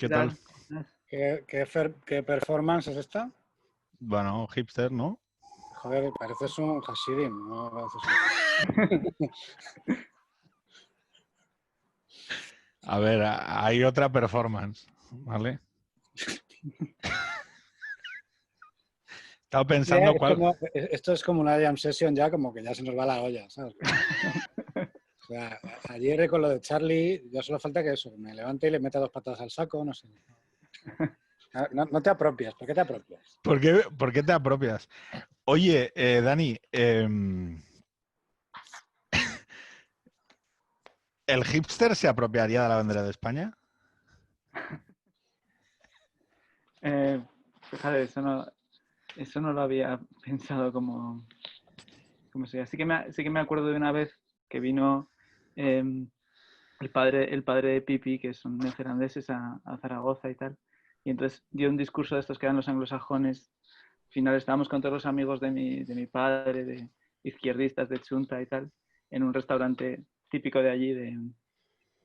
¿Qué tal? ¿Qué performance es esta? Bueno, hipster, ¿no? Joder, pareces un Hasidim, ¿no? A ver, hay otra performance, ¿vale? Estaba pensando cuál... Esto es como una jam session ya, como que ya se nos va la olla, ¿sabes? O sea, ayer con lo de Charlie, ya solo falta que eso, me levante y le meta 2 patadas al saco, no sé. No te apropias, ¿por qué te apropias? ¿Por qué te apropias? Oye, Dani, ¿el hipster se apropiaría de la bandera de España? Fíjate, eso no lo había pensado como sería. Sí que me acuerdo de una vez que vino el padre de Pipi, que son neozelandeses, a Zaragoza y tal. Y entonces dio un discurso de estos que eran los anglosajones. Al final estábamos con todos los amigos de mi padre, de izquierdistas de Chunta y tal, en un restaurante típico de allí,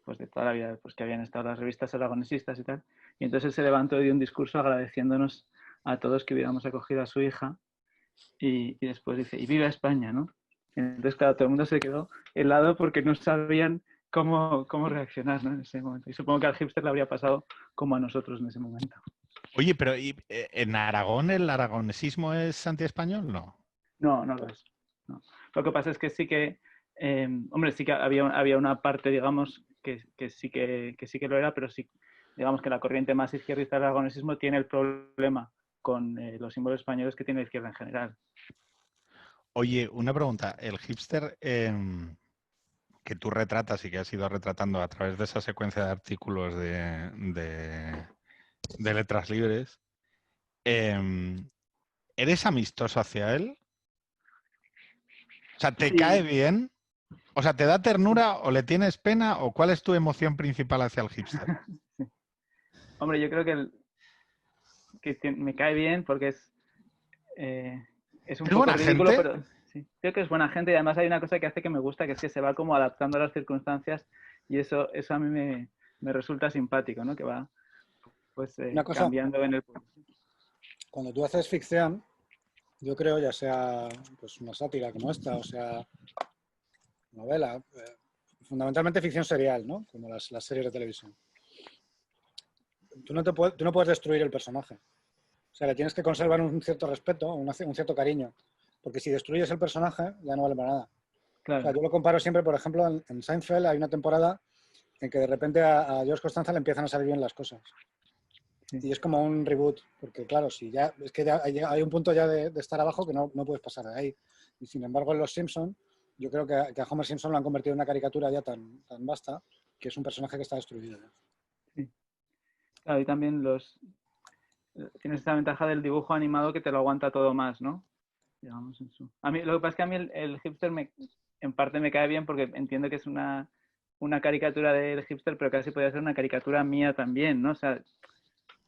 pues de toda la vida, pues que habían estado las revistas aragonesistas y tal. Y entonces él se levantó y dio un discurso agradeciéndonos a todos que hubiéramos acogido a su hija. Y después dice, y viva España, ¿no? Entonces, claro, todo el mundo se quedó helado porque no sabían cómo reaccionar, ¿no? En ese momento. Y supongo que al hipster le habría pasado como a nosotros en ese momento. Oye, pero ¿en Aragón el aragonesismo es antiespañol? No. No, no lo es. No. Lo que pasa es que sí que, hombre, sí que había una parte, digamos, que sí que lo era, pero sí, digamos que la corriente más izquierdista del aragonesismo tiene el problema con los símbolos españoles que tiene la izquierda en general. Oye, una pregunta. ¿El hipster que tú retratas y que has ido retratando a través de esa secuencia de artículos de letras libres, ¿eres amistoso hacia él? O sea, ¿te cae bien? O sea, ¿te da ternura o le tienes pena o cuál es tu emoción principal hacia el hipster? Sí. Hombre, yo creo que me cae bien porque es un ¿Es poco buena ridículo, gente? pero sí, creo que es buena gente y además hay una cosa que hace que me gusta, que es que se va como adaptando a las circunstancias y eso a mí me resulta simpático, ¿no? Que va pues Una cosa, cambiando en el pueblo. cuando tú haces ficción, yo creo, ya sea pues una sátira como esta, o sea, novela, fundamentalmente ficción serial, ¿no? Como las series de televisión. Tú no puedes destruir el personaje. O sea, le tienes que conservar un cierto respeto, un cierto cariño. Porque si destruyes el personaje, ya no vale para nada. Claro. O sea, yo lo comparo siempre, por ejemplo, en Seinfeld hay una temporada en que de repente a George Costanza le empiezan a salir bien las cosas. Sí. Y es como un reboot, porque claro, si ya es que ya hay un punto ya de estar abajo que no puedes pasar de ahí. Y sin embargo, en Los Simpson, yo creo que a Homer Simpson lo han convertido en una caricatura ya tan vasta que es un personaje que está destruido. Sí. Claro, y también tienes esta ventaja del dibujo animado que te lo aguanta todo más, ¿no? Digamos eso. A mí, lo que pasa es que a mí el hipster en parte me cae bien porque entiendo que es una caricatura del hipster, pero casi podría ser una caricatura mía también, ¿no? O sea,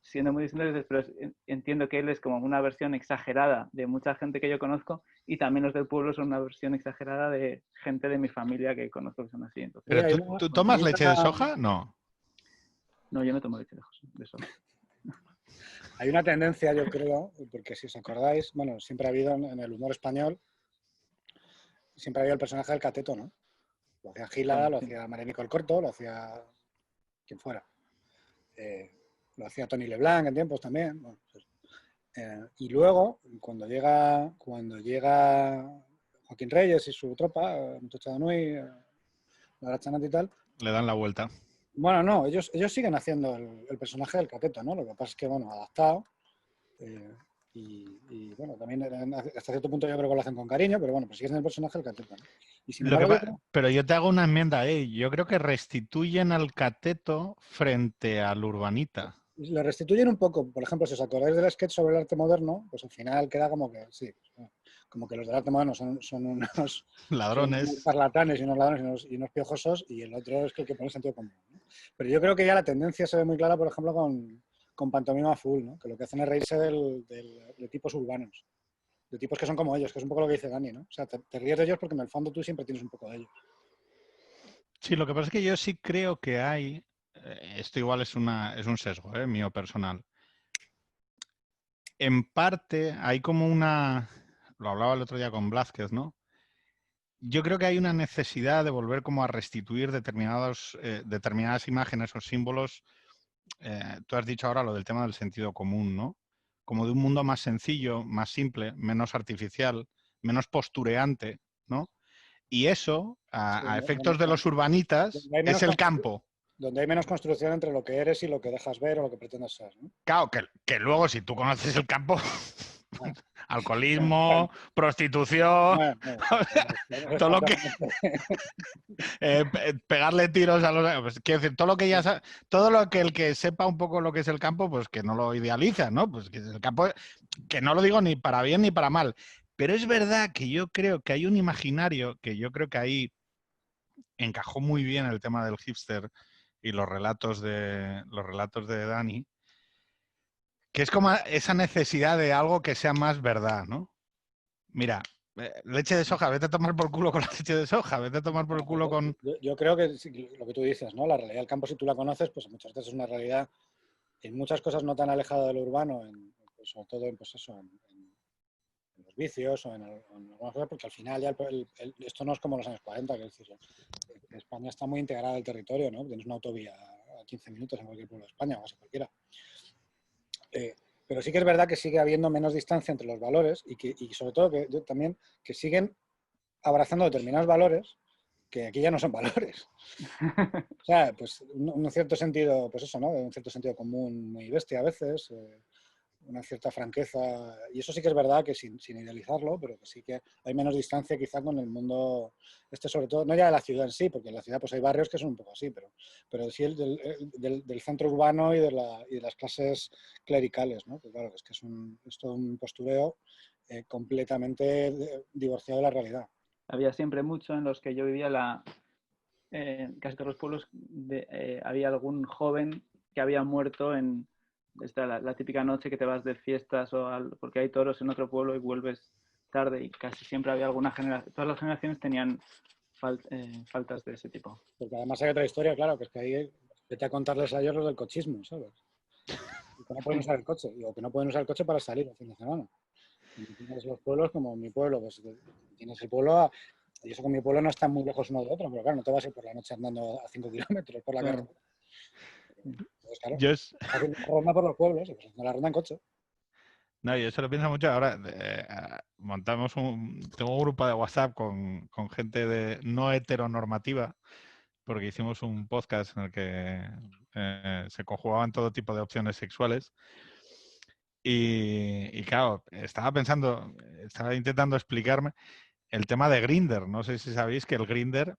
siendo muy distinto, pero entiendo que él es como una versión exagerada de mucha gente que yo conozco y también los del pueblo son una versión exagerada de gente de mi familia que conozco que son así. Entonces, ¿Pero tú tomas leche de soja? No. No, yo no tomo leche de soja. Hay una tendencia, yo creo, porque si os acordáis, bueno, siempre ha habido en el humor español, siempre ha habido el personaje del cateto, ¿no? Lo hacía Gila, lo hacía Marenico el Corto, lo hacía quien fuera. Lo hacía Tony Leblanc en tiempos también. Bueno, pues, y luego, cuando llega Joaquín Reyes y su tropa, Muchacha de Nui, la Chanat y tal. Le dan la vuelta. Bueno, no, ellos siguen haciendo el personaje del cateto, ¿no? Lo que pasa es que, bueno, adaptado. Y bueno, también hasta cierto punto yo creo que lo hacen con cariño, pero bueno, pues siguen el personaje del cateto, ¿no? Y sin embargo, pero yo te hago una enmienda, yo creo que restituyen al cateto frente al urbanita. Le restituyen un poco, por ejemplo, si os acordáis del sketch sobre el arte moderno, pues al final queda como que, sí, como que los del arte moderno son unos ladrones, son unos parlatanes y unos ladrones y unos piojosos, y el otro es que el que pone sentido común, ¿no? Pero yo creo que ya la tendencia se ve muy clara, por ejemplo, con Pantomima Full, ¿no? Que lo que hacen es reírse de tipos urbanos, de tipos que son como ellos, que es un poco lo que dice Dani, ¿no? O sea, te ríes de ellos porque en el fondo tú siempre tienes un poco de ellos. Sí, lo que pasa es que yo sí creo que hay esto igual es un sesgo, mío personal. En parte hay como lo hablaba el otro día con Blázquez, ¿no? Yo creo que hay una necesidad de volver como a restituir determinadas imágenes o símbolos. Tú has dicho ahora lo del tema del sentido común, ¿no? Como de un mundo más sencillo, más simple, menos artificial, menos postureante, ¿no? Y eso, Sí, a efectos de los urbanitas, donde hay es menos el campo. donde hay menos construcción entre lo que eres y lo que dejas ver o lo que pretendes ser, ¿no? Claro, que luego si tú conoces el campo, alcoholismo, prostitución, todo lo que pegarle tiros a los... Pues, quiero decir, todo lo que ya todo lo que el que sepa un poco lo que es el campo, pues que no lo idealiza, ¿no? Pues que el campo, que no lo digo ni para bien ni para mal. Pero es verdad que yo creo que hay un imaginario que yo creo que ahí encajó muy bien el tema del hipster y los relatos de Dani, que es como esa necesidad de algo que sea más verdad, ¿no? Mira, leche de soja, vete a tomar por culo con la leche de soja, vete a tomar por el culo con... Yo creo que lo que tú dices, ¿no? La realidad del campo, si tú la conoces, pues muchas veces es una realidad en muchas cosas no tan alejada de lo urbano, pues, sobre todo en, pues eso, en los vicios o en algunas cosas, porque al final ya esto no es como los años 40, que es decir, España está muy integrada al territorio, ¿no? Tienes una autovía a 15 minutos en cualquier pueblo de España, o casi cualquiera. Pero sí que es verdad que sigue habiendo menos distancia entre los valores y sobre todo también que siguen abrazando determinados valores que aquí ya no son valores. O sea, pues un cierto sentido, pues eso, ¿no? Un cierto sentido común muy bestia a veces, una cierta franqueza, y eso sí que es verdad que sin idealizarlo, pero que sí que hay menos distancia quizá con el mundo, sobre todo, no ya de la ciudad en sí, porque en la ciudad pues hay barrios que son un poco así, pero sí del centro urbano y de las clases clericales, ¿no? Que claro, es que es todo un postureo completamente divorciado de la realidad. Había siempre mucho en los que yo vivía, casi todos los pueblos, había algún joven que había muerto en la típica noche que te vas de fiestas porque hay toros en otro pueblo y vuelves tarde, y casi siempre había alguna generación, todas las generaciones tenían faltas de ese tipo. Porque además hay otra historia, claro, que es que ahí vete a contarles a ellos los del cochismo, ¿sabes? Y que no pueden usar el coche, o que no pueden usar el coche para salir el fin de semana. Y tienes los pueblos como mi pueblo, pues tienes el pueblo, y eso con mi pueblo no está muy lejos uno de otro, pero claro, no te vas a ir por la noche andando a 5 kilómetros por la Claro. carretera. Pues claro, Yo haciendo la ronda por los pueblos, pues haciendo la ronda en coche. No, yo se lo pienso mucho. Ahora tengo un grupo de WhatsApp con gente no heteronormativa, porque hicimos un podcast en el que se conjugaban todo tipo de opciones sexuales. Y claro, estaba intentando explicarme el tema de Grindr. No sé si sabéis que el Grindr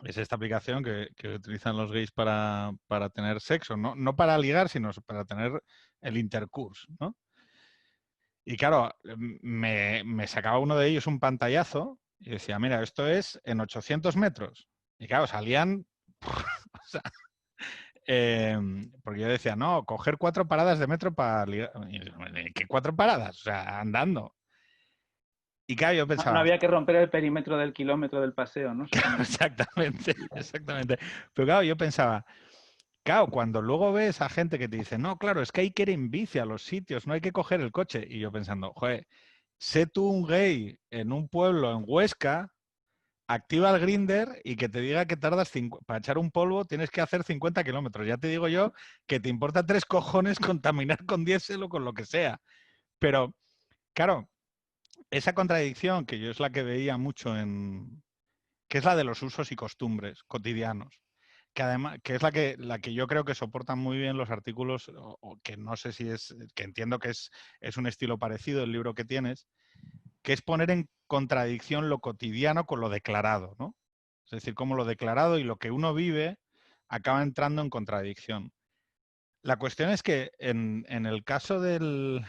es esta aplicación que utilizan los gays para tener sexo, no para ligar, sino para tener el intercurso, ¿no? Y claro, me sacaba uno de ellos un pantallazo y decía, mira, esto es en 800 metros. Y claro, salían... o sea, porque yo decía, no, coger 4 paradas de metro para ligar. ¿Qué 4 paradas? O sea, andando. Y claro, yo No pensaba... había que romper el perímetro del kilómetro del paseo, ¿no? Exactamente, exactamente. Pero claro, yo pensaba... Claro, cuando luego ves a gente que te dice, no, claro, es que hay que ir en bici a los sitios, no hay que coger el coche. Y yo pensando, joder, sé tú un gay en un pueblo en Huesca, activa el Grindr y que te diga que tardas para echar un polvo tienes que hacer 50 kilómetros. Ya te digo yo que te importa 3 cojones contaminar con diésel o con lo que sea. Pero, claro, esa contradicción que yo es la que veía mucho que es la de los usos y costumbres cotidianos, que además, que es la que yo creo que soportan muy bien los artículos, o que no sé si es, que entiendo que es un estilo parecido el libro que tienes, que es poner en contradicción lo cotidiano con lo declarado, ¿no? Es decir, cómo lo declarado y lo que uno vive acaba entrando en contradicción. La cuestión es que en el caso del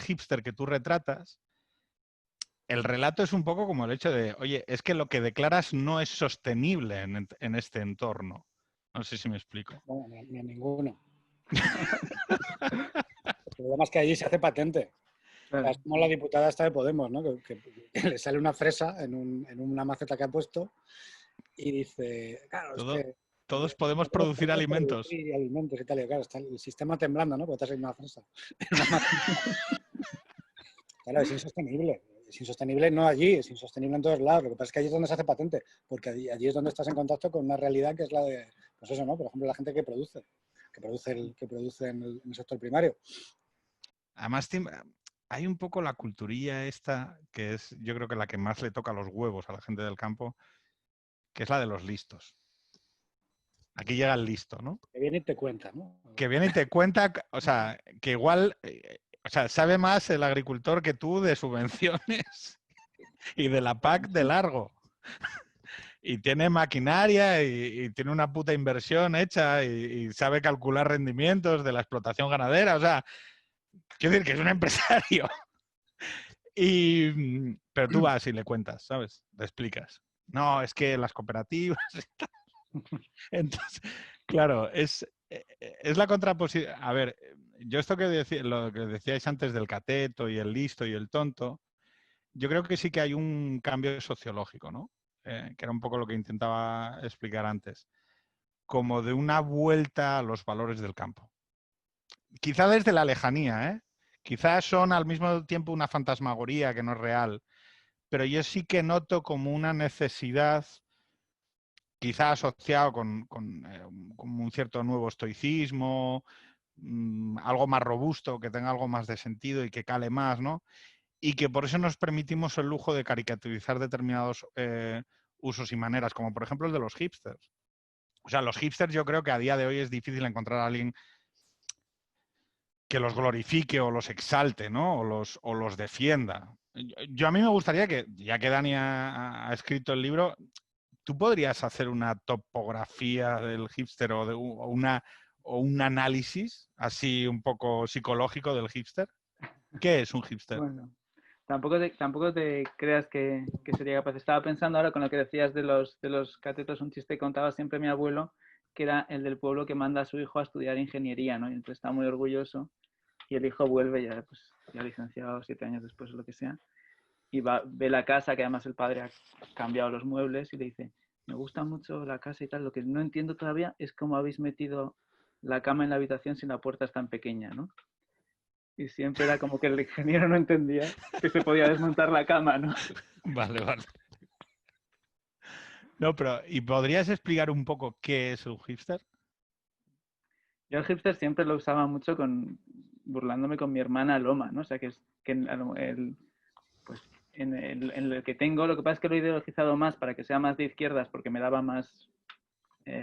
hipster que tú retratas, el relato es un poco como el hecho de, oye, es que lo que declaras no es sostenible en este entorno. No sé si me explico. Bueno, ni en ninguno. El problema es que allí se hace patente. Claro. Es como la diputada esta de Podemos, ¿no? Que le sale una fresa en una maceta que ha puesto y dice, claro, es que Todos podemos producir alimentos. Y alimentos y tal, y claro, está el sistema temblando, ¿no? Porque te has hecho una fresa. Claro, es insostenible. Es insostenible no allí, es insostenible en todos lados. Lo que pasa es que allí es donde se hace patente, porque allí es donde estás en contacto con una realidad que es la de, pues eso, ¿no? Por ejemplo, la gente que produce en el sector primario. Además, hay un poco la culturilla esta, que es yo creo que la que más le toca los huevos a la gente del campo, que es la de los listos. Aquí llega el listo, ¿no? Que viene y te cuenta, ¿no? Que viene y te cuenta, o sea, que igual, o sea, sabe más el agricultor que tú de subvenciones y de la PAC de largo. Y tiene maquinaria y tiene una puta inversión hecha y sabe calcular rendimientos de la explotación ganadera. O sea, quiero decir que es un empresario. Pero tú vas y le cuentas, ¿sabes? Le explicas. No, es que las cooperativas... Entonces, claro, es la contraposición. A ver, yo esto lo que decíais antes del cateto y el listo y el tonto, yo creo que sí que hay un cambio sociológico, ¿no? Que era un poco lo que intentaba explicar antes. Como de una vuelta a los valores del campo. Quizá desde la lejanía, ¿eh? Quizás son al mismo tiempo una fantasmagoría que no es real, pero yo sí que noto como una necesidad, quizá asociado con un cierto nuevo estoicismo, algo más robusto, que tenga algo más de sentido y que cale más, ¿no? Y que por eso nos permitimos el lujo de caricaturizar determinados usos y maneras, como por ejemplo el de los hipsters. O sea, los hipsters yo creo que a día de hoy es difícil encontrar a alguien que los glorifique o los exalte, ¿no? O los defienda. Yo a mí me gustaría que, ya que Dani ha escrito el libro, ¿tú podrías hacer una topografía del hipster o un análisis así un poco psicológico del hipster? ¿Qué es un hipster? Bueno, tampoco te creas que sería capaz. Estaba pensando ahora con lo que decías de los catetos, un chiste que contaba siempre mi abuelo, que era el del pueblo que manda a su hijo a estudiar ingeniería, ¿no? Y entonces está muy orgulloso y el hijo vuelve ya, pues, ya licenciado 7 años después o lo que sea, y ve la casa, que además el padre ha cambiado los muebles y le dice, me gusta mucho la casa y tal, lo que no entiendo todavía es cómo habéis metido la cama en la habitación si la puerta es tan pequeña, ¿no? Y siempre era como que el ingeniero no entendía que se podía desmontar la cama, ¿no? Vale, vale. No, pero ¿y podrías explicar un poco qué es un hipster? Yo el hipster siempre lo usaba mucho burlándome con mi hermana Loma, ¿no? O sea, que es que pues, en el que tengo, lo que pasa es que lo he ideologizado más para que sea más de izquierdas porque me daba más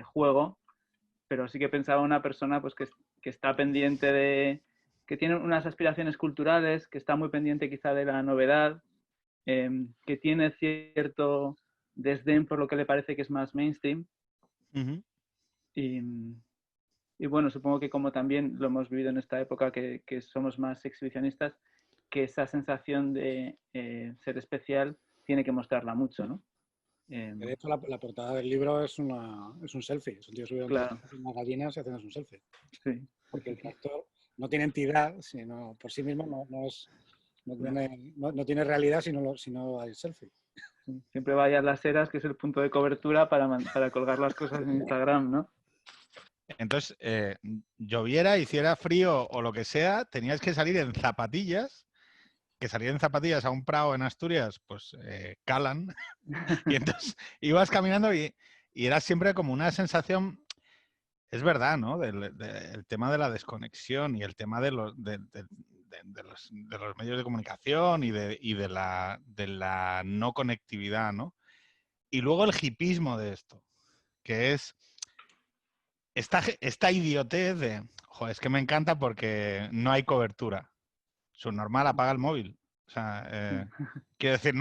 juego, pero sí que pensaba una persona pues que está pendiente que tiene unas aspiraciones culturales, que está muy pendiente quizá de la novedad, que tiene cierto desdén por lo que le parece que es más mainstream. Uh-huh. Y bueno, supongo que como también lo hemos vivido en esta época que somos más exhibicionistas, que esa sensación de ser especial tiene que mostrarla mucho, ¿no? De hecho, la portada del libro es un selfie. Es un tío subido Claro. unas gallinas y haciendo un selfie. Sí. Porque el tractor no tiene entidad, sino por sí mismo no tiene realidad si no hay selfie. Sí. Siempre vaya a las eras, que es el punto de cobertura para colgar las cosas en Instagram, ¿no? Entonces, lloviera, hiciera frío o lo que sea, tenías que salir en zapatillas, que salir en zapatillas a un prado en Asturias, pues calan. Y entonces ibas caminando y era siempre como una sensación, es verdad, ¿no? El tema de la desconexión y el tema de los medios de comunicación y de la no conectividad, ¿no? Y luego el hipismo de esto, que es esta idiotez de, joder, es que me encanta porque no hay cobertura. Subnormal, apaga el móvil. O sea, quiero decir,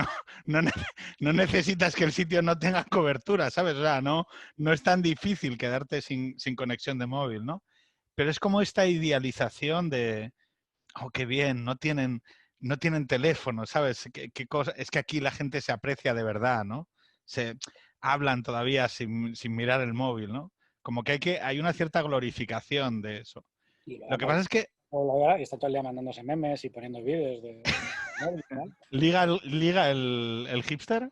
no necesitas que el sitio no tenga cobertura, ¿sabes? O sea, no es tan difícil quedarte sin conexión de móvil, ¿no? Pero es como esta idealización de, oh, qué bien, no tienen teléfono, ¿sabes? ¿Qué cosa? Es que aquí la gente se aprecia de verdad, ¿no? Se hablan todavía sin mirar el móvil, ¿no? Como que hay una cierta glorificación de eso. Lo que pasa es que Y está todo el día mandándose memes y poniendo vídeos de móvil, ¿no? ¿liga el hipster?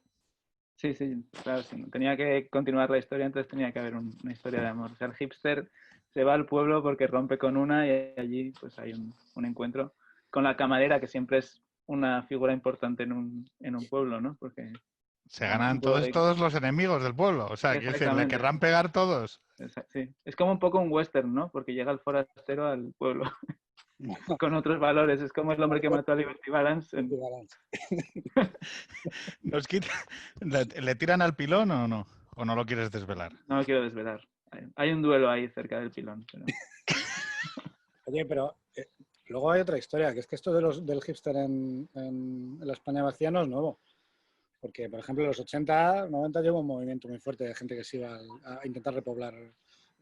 Sí, sí, claro, sí. Tenía que continuar la historia, entonces tenía que haber una historia de amor. O sea, el hipster se va al pueblo porque rompe con una y allí pues hay un encuentro con la camarera, que siempre es una figura importante en un pueblo, ¿no? Porque Se un ganan pueblo todos, de... todos los enemigos del pueblo. O sea, quiero decir, le Exactamente. querrán pegar todos. Sí. Es como un poco un western, ¿no? Porque llega el forastero al pueblo con otros valores. Es como el hombre que mató a Liberty Balance. ¿Nos quita- ¿Le tiran al pilón o no? ¿O no lo quieres desvelar? No lo quiero desvelar. Hay un duelo ahí cerca del pilón. Pero... Oye, pero luego hay otra historia, que es que esto del hipster en la España vacía no es nuevo. Porque, por ejemplo, en los 80, 90 llevó un movimiento muy fuerte de gente que se iba a intentar repoblar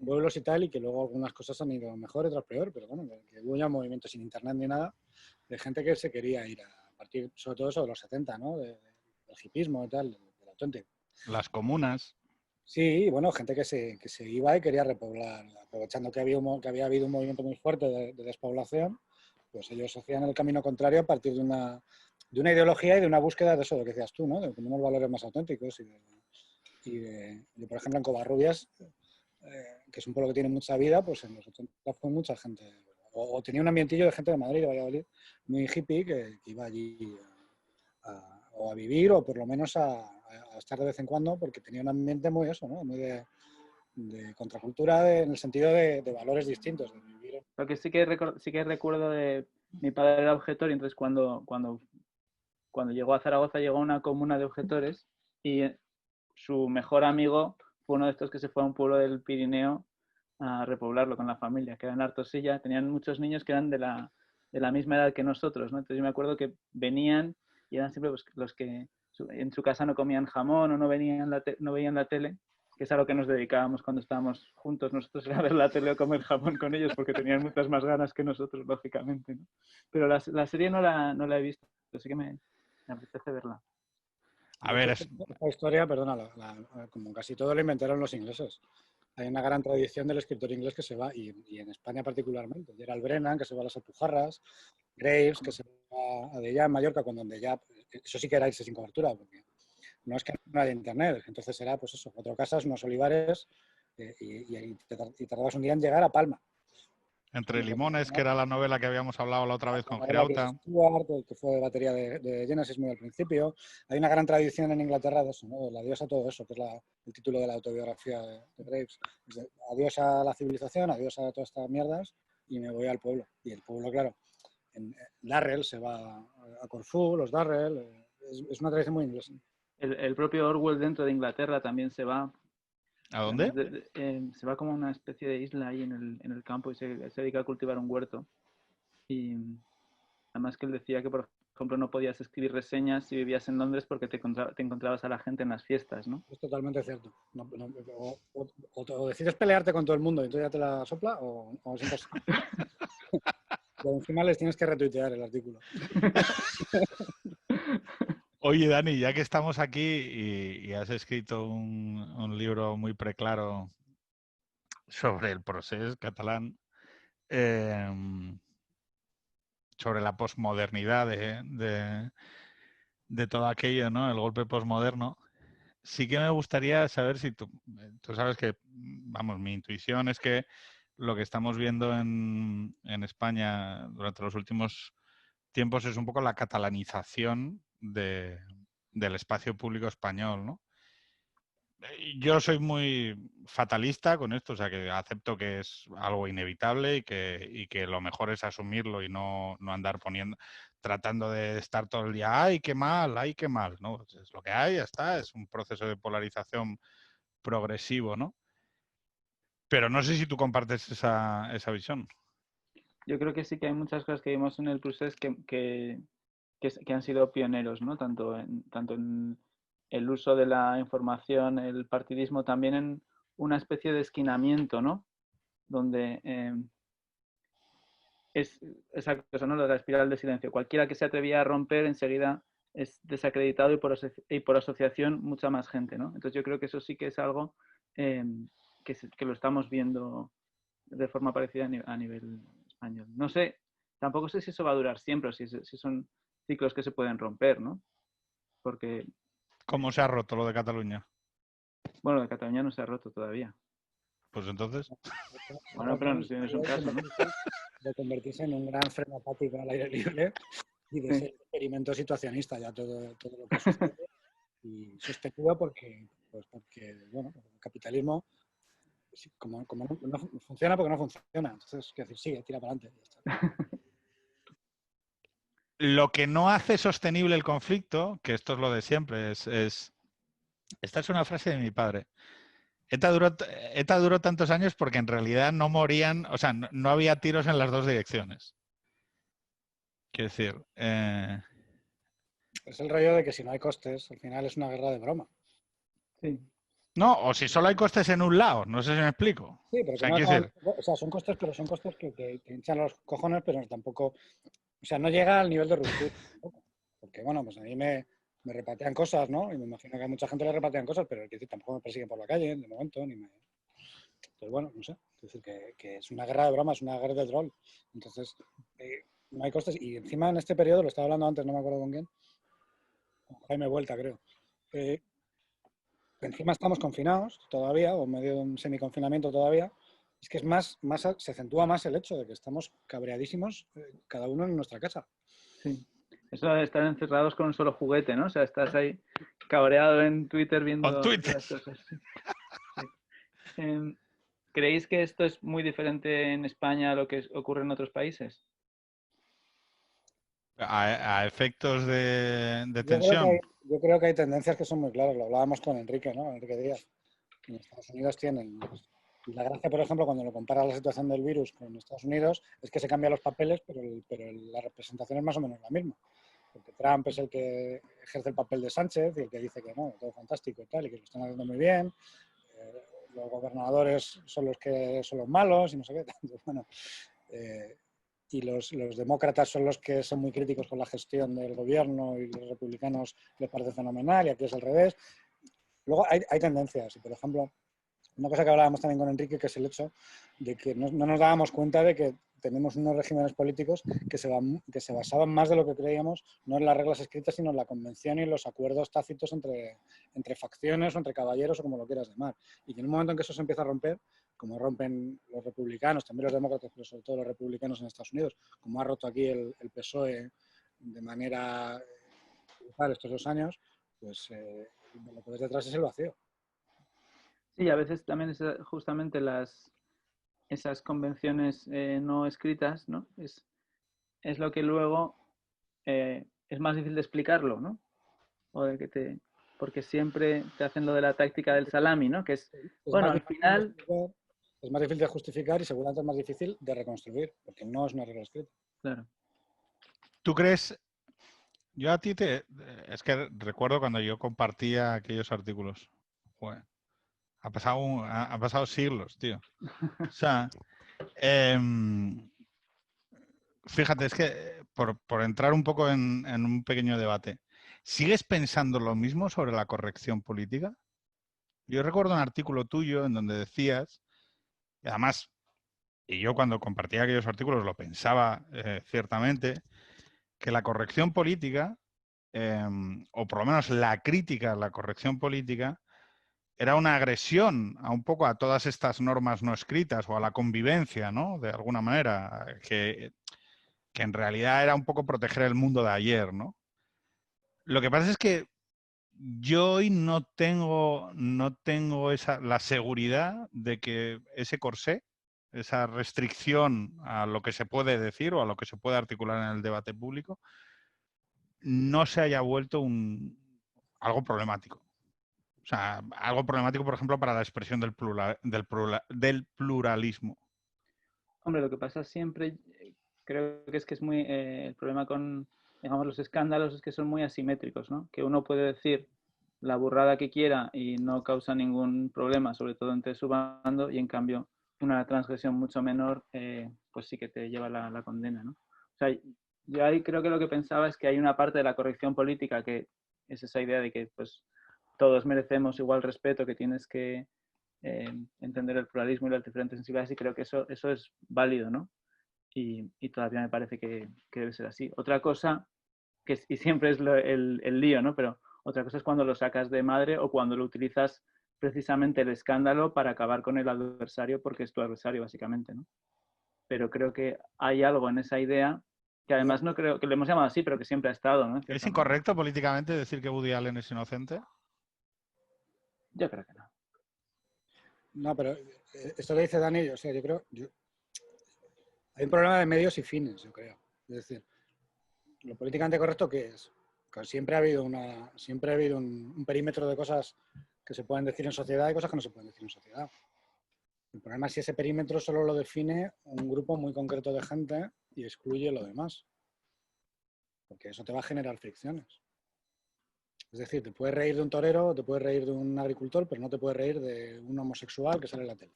pueblos y tal, y que luego algunas cosas han ido mejor, otras peor, pero bueno, que hubo ya un movimiento sin internet ni nada, de gente que se quería ir a partir, sobre todo eso de los 70, ¿no? Del hipismo y tal, del auténtico. Las comunas. Sí, bueno, gente que se iba y quería repoblar, aprovechando que había habido un movimiento muy fuerte de despoblación, pues ellos hacían el camino contrario a partir de una ideología y de una búsqueda de eso, lo que decías tú, ¿no? De como unos valores más auténticos por ejemplo, en Covarrubias, que es un pueblo que tiene mucha vida, pues en los 80 fue mucha gente, o tenía un ambientillo de gente de Madrid, de Valladolid, muy hippie, que iba allí o a vivir o por lo menos a estar de vez en cuando, porque tenía un ambiente muy eso, ¿no? Muy de contracultura en el sentido de valores distintos, de vivir. Lo que sí que recuerdo de mi padre era objetor y entonces cuando llegó a Zaragoza llegó a una comuna de objetores y su mejor amigo fue uno de estos que se fue a un pueblo del Pirineo a repoblarlo con la familia, que era en Artosilla. Tenían muchos niños que eran de la misma edad que nosotros, ¿no? Entonces yo me acuerdo que venían y eran siempre pues, los que en su casa no comían jamón o no veían la tele, que es a lo que nos dedicábamos cuando estábamos juntos. Nosotros era ver la tele o comer jamón con ellos porque tenían muchas más ganas que nosotros, lógicamente, ¿no? Pero la serie no la he visto, así que me apetece verla. A De ver, hecho, esta historia, perdona, como casi todo lo inventaron los ingleses. Hay una gran tradición del escritor inglés que se va, y en España particularmente. Gerald Brennan, que se va a las Alpujarras, Graves, que se va a Dellà, en Mallorca, cuando en Dellà, eso sí que era irse sin cobertura, porque no es que no haya internet, entonces era pues eso, 4 casas, unos olivares, y tardabas un día en llegar a Palma. entre limones, que era la novela que habíamos hablado la otra vez La con novela que es Girauta. Stuart, que fue de batería de Genesis muy al principio. Hay una gran tradición en Inglaterra de eso, ¿no? El adiós a todo eso, que es el título de la autobiografía de Graves. Adiós a la civilización, adiós a todas estas mierdas, y me voy al pueblo. Y el pueblo, claro, en Darrell se va a Corfú, los Darrell, es una tradición muy inglesa. El propio Orwell dentro de Inglaterra también se va. ¿A dónde? Además se va como a una especie de isla ahí en el campo y se dedica a cultivar un huerto. Y además que él decía que, por ejemplo, no podías escribir reseñas si vivías en Londres porque te encontrabas a la gente en las fiestas, ¿no? Es totalmente cierto. O decides pelearte con todo el mundo y entonces ya te la sopla, o es imposible. Y encima les tienes que retuitear el artículo. Oye, Dani, ya que estamos aquí y has escrito un libro muy preclaro sobre el procés catalán, sobre la posmodernidad de todo aquello, ¿no? El golpe posmoderno. Sí que me gustaría saber si tú sabes que, vamos, mi intuición es que lo que estamos viendo en España durante los últimos tiempos es un poco la catalanización del espacio público español, ¿no? Yo soy muy fatalista con esto, o sea que acepto que es algo inevitable y que lo mejor es asumirlo y no andar tratando de estar todo el día, ay, qué mal, ¿no? Es lo que hay, ya está, es un proceso de polarización progresivo, ¿no? Pero no sé si tú compartes esa visión. Yo creo que sí que hay muchas cosas que vimos en el procés que han sido pioneros, ¿no? Tanto en el uso de la información, el partidismo, también en una especie de esquinamiento, ¿no? Donde es esa cosa, ¿no? La espiral de silencio. Cualquiera que se atrevía a romper enseguida es desacreditado y por asociación mucha más gente, ¿no? Entonces yo creo que eso sí que es algo que lo estamos viendo de forma parecida a nivel español. No sé, tampoco sé si eso va a durar siempre o si son ciclos que se pueden romper, ¿no? Porque ¿Cómo se ha roto lo de Cataluña? Bueno, de Cataluña no se ha roto todavía. Pues entonces, Bueno, pero no es un caso, ¿no? De convertirse en un gran frenopático al aire libre y de Sí. ser experimento situacionista ya todo lo que sucede. Y sostenido porque bueno, el capitalismo como no funciona porque no funciona. Entonces, quiero decir, sigue, tira para adelante. lo que no hace sostenible el conflicto, que esto es lo de siempre, esta es una frase de mi padre. ETA duró tantos años porque en realidad no morían, o sea, no había tiros en las dos direcciones. Quiero decir, Es el rollo de que si no hay costes, al final es una guerra de broma. Sí. no, o si solo hay costes en un lado, no sé si me explico. Sí, pero O sea, que no quiero acaban, decir, o sea, son costes, pero son costes que hinchan los cojones, pero tampoco, o sea, no llega al nivel de ruptura tampoco. Porque, bueno, pues a mí me repatean cosas, ¿no? Y me imagino que a mucha gente le repatean cosas, pero es decir, tampoco me persiguen por la calle, de momento, ni me... Pues bueno, no sé. Es decir, que es una guerra de broma, es una guerra de troll. Entonces, no hay costes. Y encima en este periodo, lo estaba hablando antes, no me acuerdo con quién, con Jaime Vuelta, creo. Encima estamos confinados todavía, o medio de un semiconfinamiento todavía. Es que es se acentúa más el hecho de que estamos cabreadísimos cada uno en nuestra casa. Sí. Eso de estar encerrados con un solo juguete, ¿no? O sea, estás ahí cabreado en Twitter viendo con Twitter. las cosas. Sí. ¿Creéis que esto es muy diferente en España a lo que ocurre en otros países? A efectos de tensión. Yo creo que hay tendencias que son muy claras. Lo hablábamos con Enrique, ¿no? Enrique Díaz. En Estados Unidos tienen... Y la gracia, por ejemplo, cuando lo comparas la situación del virus con Estados Unidos, es que se cambian los papeles, pero la representación es más o menos la misma. Porque Trump es el que ejerce el papel de Sánchez y el que dice que no, todo fantástico y tal, y que lo están haciendo muy bien. Los gobernadores son los que son los malos y no sé qué. Entonces, bueno, y los demócratas son los que son muy críticos con la gestión del gobierno y los republicanos les parece fenomenal y aquí es al revés. Luego hay tendencias y, por ejemplo, una cosa que hablábamos también con Enrique, que es el hecho de que no nos dábamos cuenta de que tenemos unos regímenes políticos que se basaban más de lo que creíamos, no en las reglas escritas, sino en la convención y en los acuerdos tácitos entre facciones o entre caballeros o como lo quieras llamar. Y que en un momento en que eso se empieza a romper, como rompen los republicanos, también los demócratas, pero sobre todo los republicanos en Estados Unidos, como ha roto aquí el PSOE de manera brutal estos 2 años, pues lo que ves detrás es el vacío. Sí, a veces también es justamente esas convenciones no escritas, ¿no? Es lo que luego es más difícil de explicarlo, ¿no? O de que porque siempre te hacen lo de la táctica del salami, ¿no? Que es, bueno, al final... Es más difícil de justificar y seguramente es más difícil de reconstruir, porque no es una regla escrita. Claro. ¿Tú crees? Yo a ti es que recuerdo cuando yo compartía aquellos artículos. Joder, ha pasado siglos, tío. O sea, fíjate, es que por entrar un poco en un pequeño debate, ¿sigues pensando lo mismo sobre la corrección política? Yo recuerdo un artículo tuyo en donde decías, y además, y yo cuando compartía aquellos artículos lo pensaba ciertamente, que la corrección política, o por lo menos la crítica a la corrección política, era una agresión a un poco a todas estas normas no escritas o a la convivencia, ¿no? De alguna manera, que en realidad era un poco proteger el mundo de ayer, ¿no? Lo que pasa es que yo hoy no tengo la seguridad de que ese corsé, esa restricción a lo que se puede decir o a lo que se puede articular en el debate público, no se haya vuelto algo problemático. O sea, algo problemático, por ejemplo, para la expresión del pluralismo. Hombre, lo que pasa siempre, creo que es muy... el problema con, digamos, los escándalos es que son muy asimétricos, ¿no? Que uno puede decir la burrada que quiera y no causa ningún problema, sobre todo entre su bando, y en cambio una transgresión mucho menor, pues sí que te lleva la condena, ¿no? O sea, yo ahí creo que lo que pensaba es que hay una parte de la corrección política que es esa idea de que pues todos merecemos igual respeto, que tienes que entender el pluralismo y las diferentes sensibilidades, y creo que eso es válido, ¿no? Y todavía me parece que debe ser así. Otra cosa, y siempre es el lío, ¿no? Pero Otra cosa es cuando lo sacas de madre o cuando lo utilizas precisamente el escándalo para acabar con el adversario porque es tu adversario, básicamente, ¿no? Pero creo que hay algo en esa idea que además no creo que lo hemos llamado así, pero que siempre ha estado, ¿no? ¿Es incorrecto políticamente decir que Woody Allen es inocente? Yo creo que no. No, pero esto que dice Dani, o sea, yo creo... hay un problema de medios y fines, yo creo. Es decir, lo políticamente correcto, ¿qué es? Que siempre ha habido un perímetro de cosas que se pueden decir en sociedad y cosas que no se pueden decir en sociedad. El problema es si ese perímetro solo lo define un grupo muy concreto de gente y excluye lo demás. Porque eso te va a generar fricciones. Es decir, te puedes reír de un torero, te puedes reír de un agricultor, pero no te puedes reír de un homosexual que sale en la tele.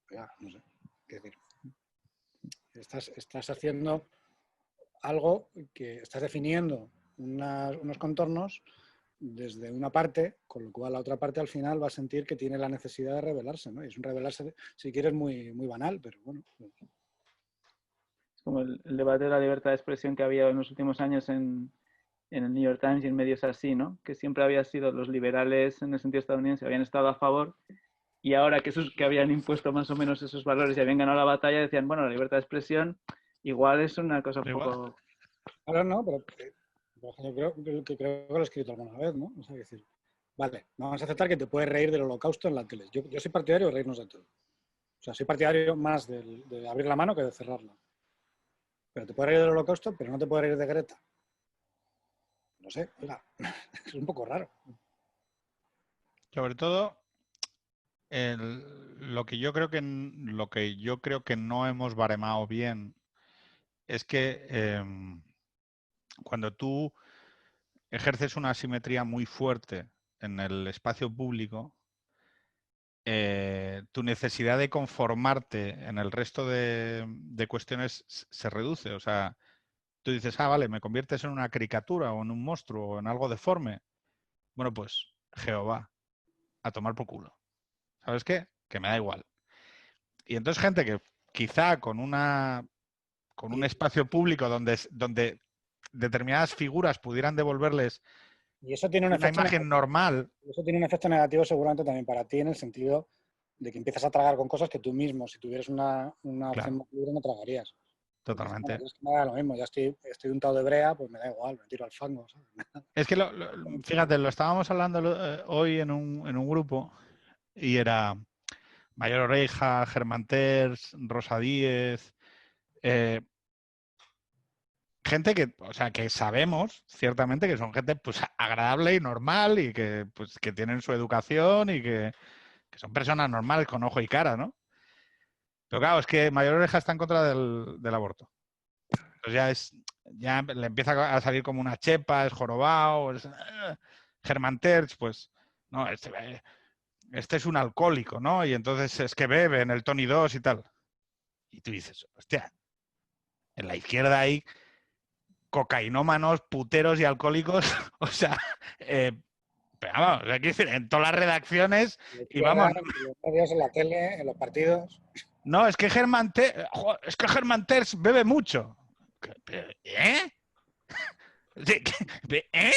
Ya, no sé qué decir. Estás haciendo algo que estás definiendo unos contornos desde una parte, con lo cual la otra parte al final va a sentir que tiene la necesidad de rebelarse, ¿no? Y es un rebelarse, si quieres, muy, muy banal, pero bueno. Es como el debate de la libertad de expresión que había en los últimos años en el New York Times y en medios así, ¿no? Que siempre había sido los liberales en el sentido estadounidense habían estado a favor y ahora que habían impuesto más o menos esos valores y habían ganado la batalla decían, bueno, la libertad de expresión igual es una cosa un poco... Ahora no, pero yo creo que lo he escrito alguna vez, ¿no? O sea, decir, vale, vamos a aceptar que te puedes reír del holocausto en la tele. Yo soy partidario de reírnos de todo. O sea, soy partidario más de abrir la mano que de cerrarla. Pero te puedes reír del holocausto, pero no te puedes reír de Greta. No sé, oiga, es un poco raro. Sobre todo, lo que yo creo que no hemos baremado bien es que cuando tú ejerces una asimetría muy fuerte en el espacio público, tu necesidad de conformarte en el resto de cuestiones se reduce. O sea, tú dices, vale, me conviertes en una caricatura o en un monstruo o en algo deforme. Bueno, pues Jehová, a tomar por culo. ¿Sabes qué? Que me da igual. Y entonces gente que quizá con un espacio público donde determinadas figuras pudieran devolverles y eso tiene un una efecto imagen normal. Eso tiene un efecto negativo seguramente también para ti en el sentido de que empiezas a tragar con cosas que tú mismo, si tuvieras una opción Claro, más libre, no tragarías. totalmente. Es que me da lo mismo, ya estoy untado de brea, pues me da igual, me tiro al fango, ¿sabes? Es que, fíjate, lo estábamos hablando hoy en un grupo y era Mayor Oreja, Germán Terç, Rosa Díez, gente que, o sea, que sabemos ciertamente que son gente pues agradable y normal y que, pues, que tienen su educación y que son personas normales con ojo y cara, ¿no? Pero claro, es que Mayor Oreja está en contra del aborto. Entonces ya le empieza a salir como una chepa, es jorobado, Germán Terç, pues, no, este es un alcohólico, ¿no? Y entonces es que bebe en el Tony 2 y tal. Y tú dices, hostia, en la izquierda hay cocainómanos, puteros y alcohólicos, o sea, pero vamos, hay que decir, en todas las redacciones y vamos. En los medios, en la tele, en los partidos. No, es que Germán Terç bebe mucho. ¿Eh? ¿Eh?